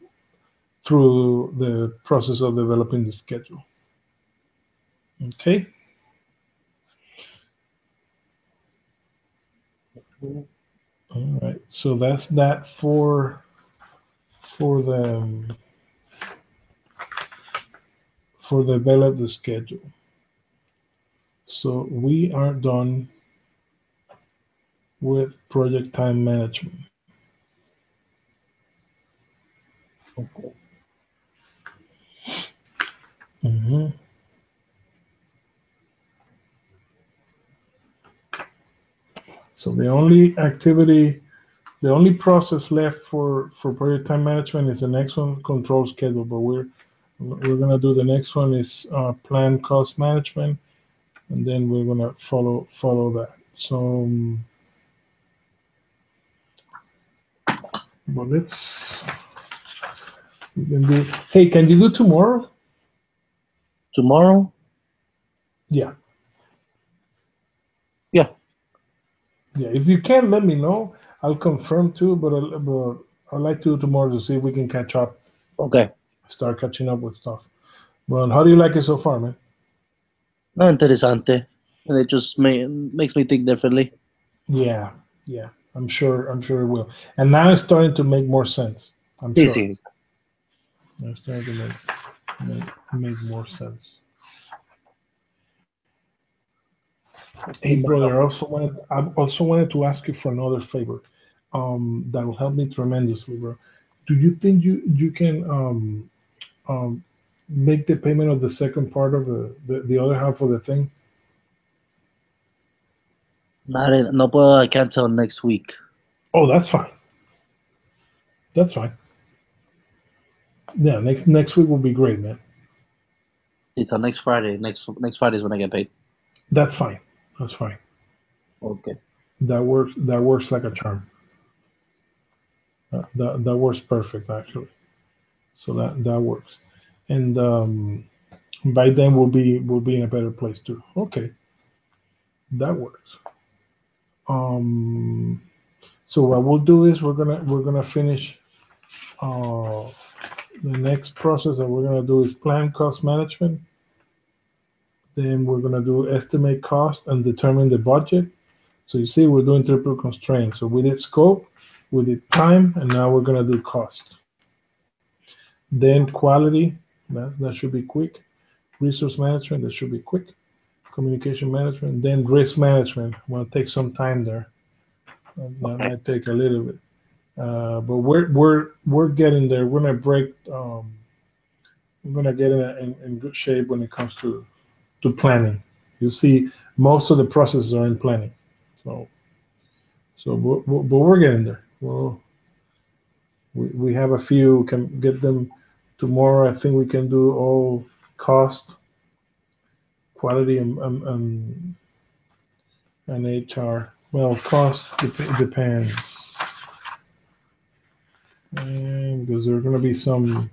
Speaker 2: through the process of developing the schedule. Okay. All right. So that's that for develop the schedule. So we are done with project time management. Okay. So the only process left for project time management is the next one, control schedule. But we're gonna do the next one is plan cost management, and then we're gonna follow that. So, well, we can do. Hey, can you do tomorrow?
Speaker 3: Tomorrow?
Speaker 2: Yeah.
Speaker 3: Yeah.
Speaker 2: Yeah. If you can, let me know. I'll confirm too. But I'd like to do tomorrow to see if we can catch up.
Speaker 3: Okay.
Speaker 2: Start catching up with stuff. Well, how do you like it so far, man?
Speaker 3: No, interesante. And it just makes me think differently.
Speaker 2: Yeah. I'm sure it will. And now it's starting to make more sense. I'm sure.
Speaker 3: Sí.
Speaker 2: It's starting to make more sense. Hey, brother, I also wanted to ask you for another favor. That will help me tremendously, bro. do you think you can make the payment of the second part of the other half of the thing?
Speaker 3: No puedo, I can't tell next week.
Speaker 2: Oh, that's fine. That's fine. Yeah, next week will be great, man.
Speaker 3: It's on next Friday. Next Friday is when I get paid.
Speaker 2: That's fine. That's fine.
Speaker 3: Okay.
Speaker 2: That works like a charm. That works perfect, actually. So that works, and by then we'll be in a better place too. Okay, that works. So what we'll do is we're gonna finish the next process that we're gonna do is plan cost management. Then we're gonna do estimate cost and determine the budget. So you see, we're doing triple constraints. So we did scope, we did time, and now we're gonna do cost. Then quality, that should be quick. Resource management, that should be quick. Communication management, then risk management. Will take some time there. That might take a little bit, but we're getting there. We're gonna break. We're gonna get in good shape when it comes to planning. You see, most of the processes are in planning. So but we're getting there. Well, we have a few. Can get them tomorrow. I think we can do all cost, quality, and HR. Well, cost depends, and because there's going to be some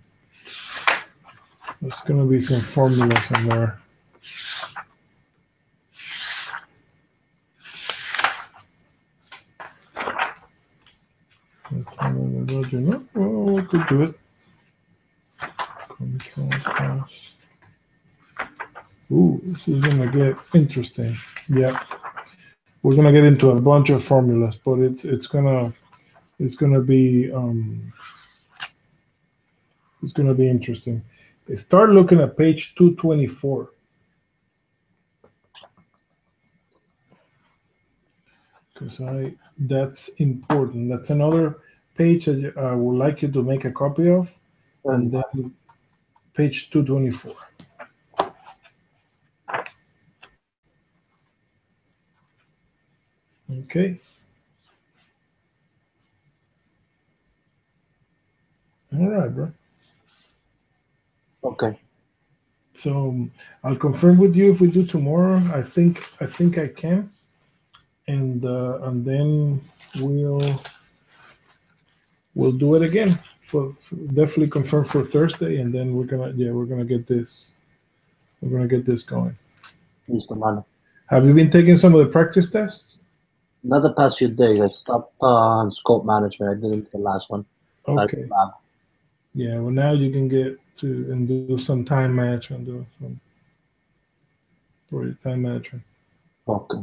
Speaker 2: formulas in there. No, well, we could do it. Control cost. Ooh, this is going to get interesting. Yeah, we're going to get into a bunch of formulas, but it's gonna be it's gonna be interesting. Start looking at page 224. Because that's important. That's another page that I would like you to make a copy of, and then page 224. Okay. All right, bro.
Speaker 3: Okay.
Speaker 2: So I'll confirm with you if we do tomorrow. I think I can, and then we'll do it again. For definitely confirm for Thursday, and then we're gonna get this. We're gonna get this going.
Speaker 3: Listo, mano.
Speaker 2: Have you been taking some of the practice tests?
Speaker 3: Not the past few days. I stopped on scope management. I didn't the last one.
Speaker 2: Okay. Yeah. Well, now you can get to and do some time management. Do some for your time management.
Speaker 3: Okay.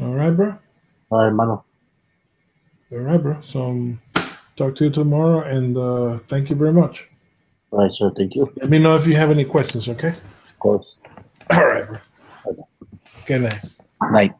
Speaker 2: All right, bro.
Speaker 3: All right, mano.
Speaker 2: All right, bro. So talk to you tomorrow, and thank you very much.
Speaker 3: All right, sir. Thank you.
Speaker 2: Let me know if you have any questions. Okay.
Speaker 3: Of course.
Speaker 2: All right, bro.
Speaker 3: Okay.
Speaker 2: Good night.
Speaker 3: Night.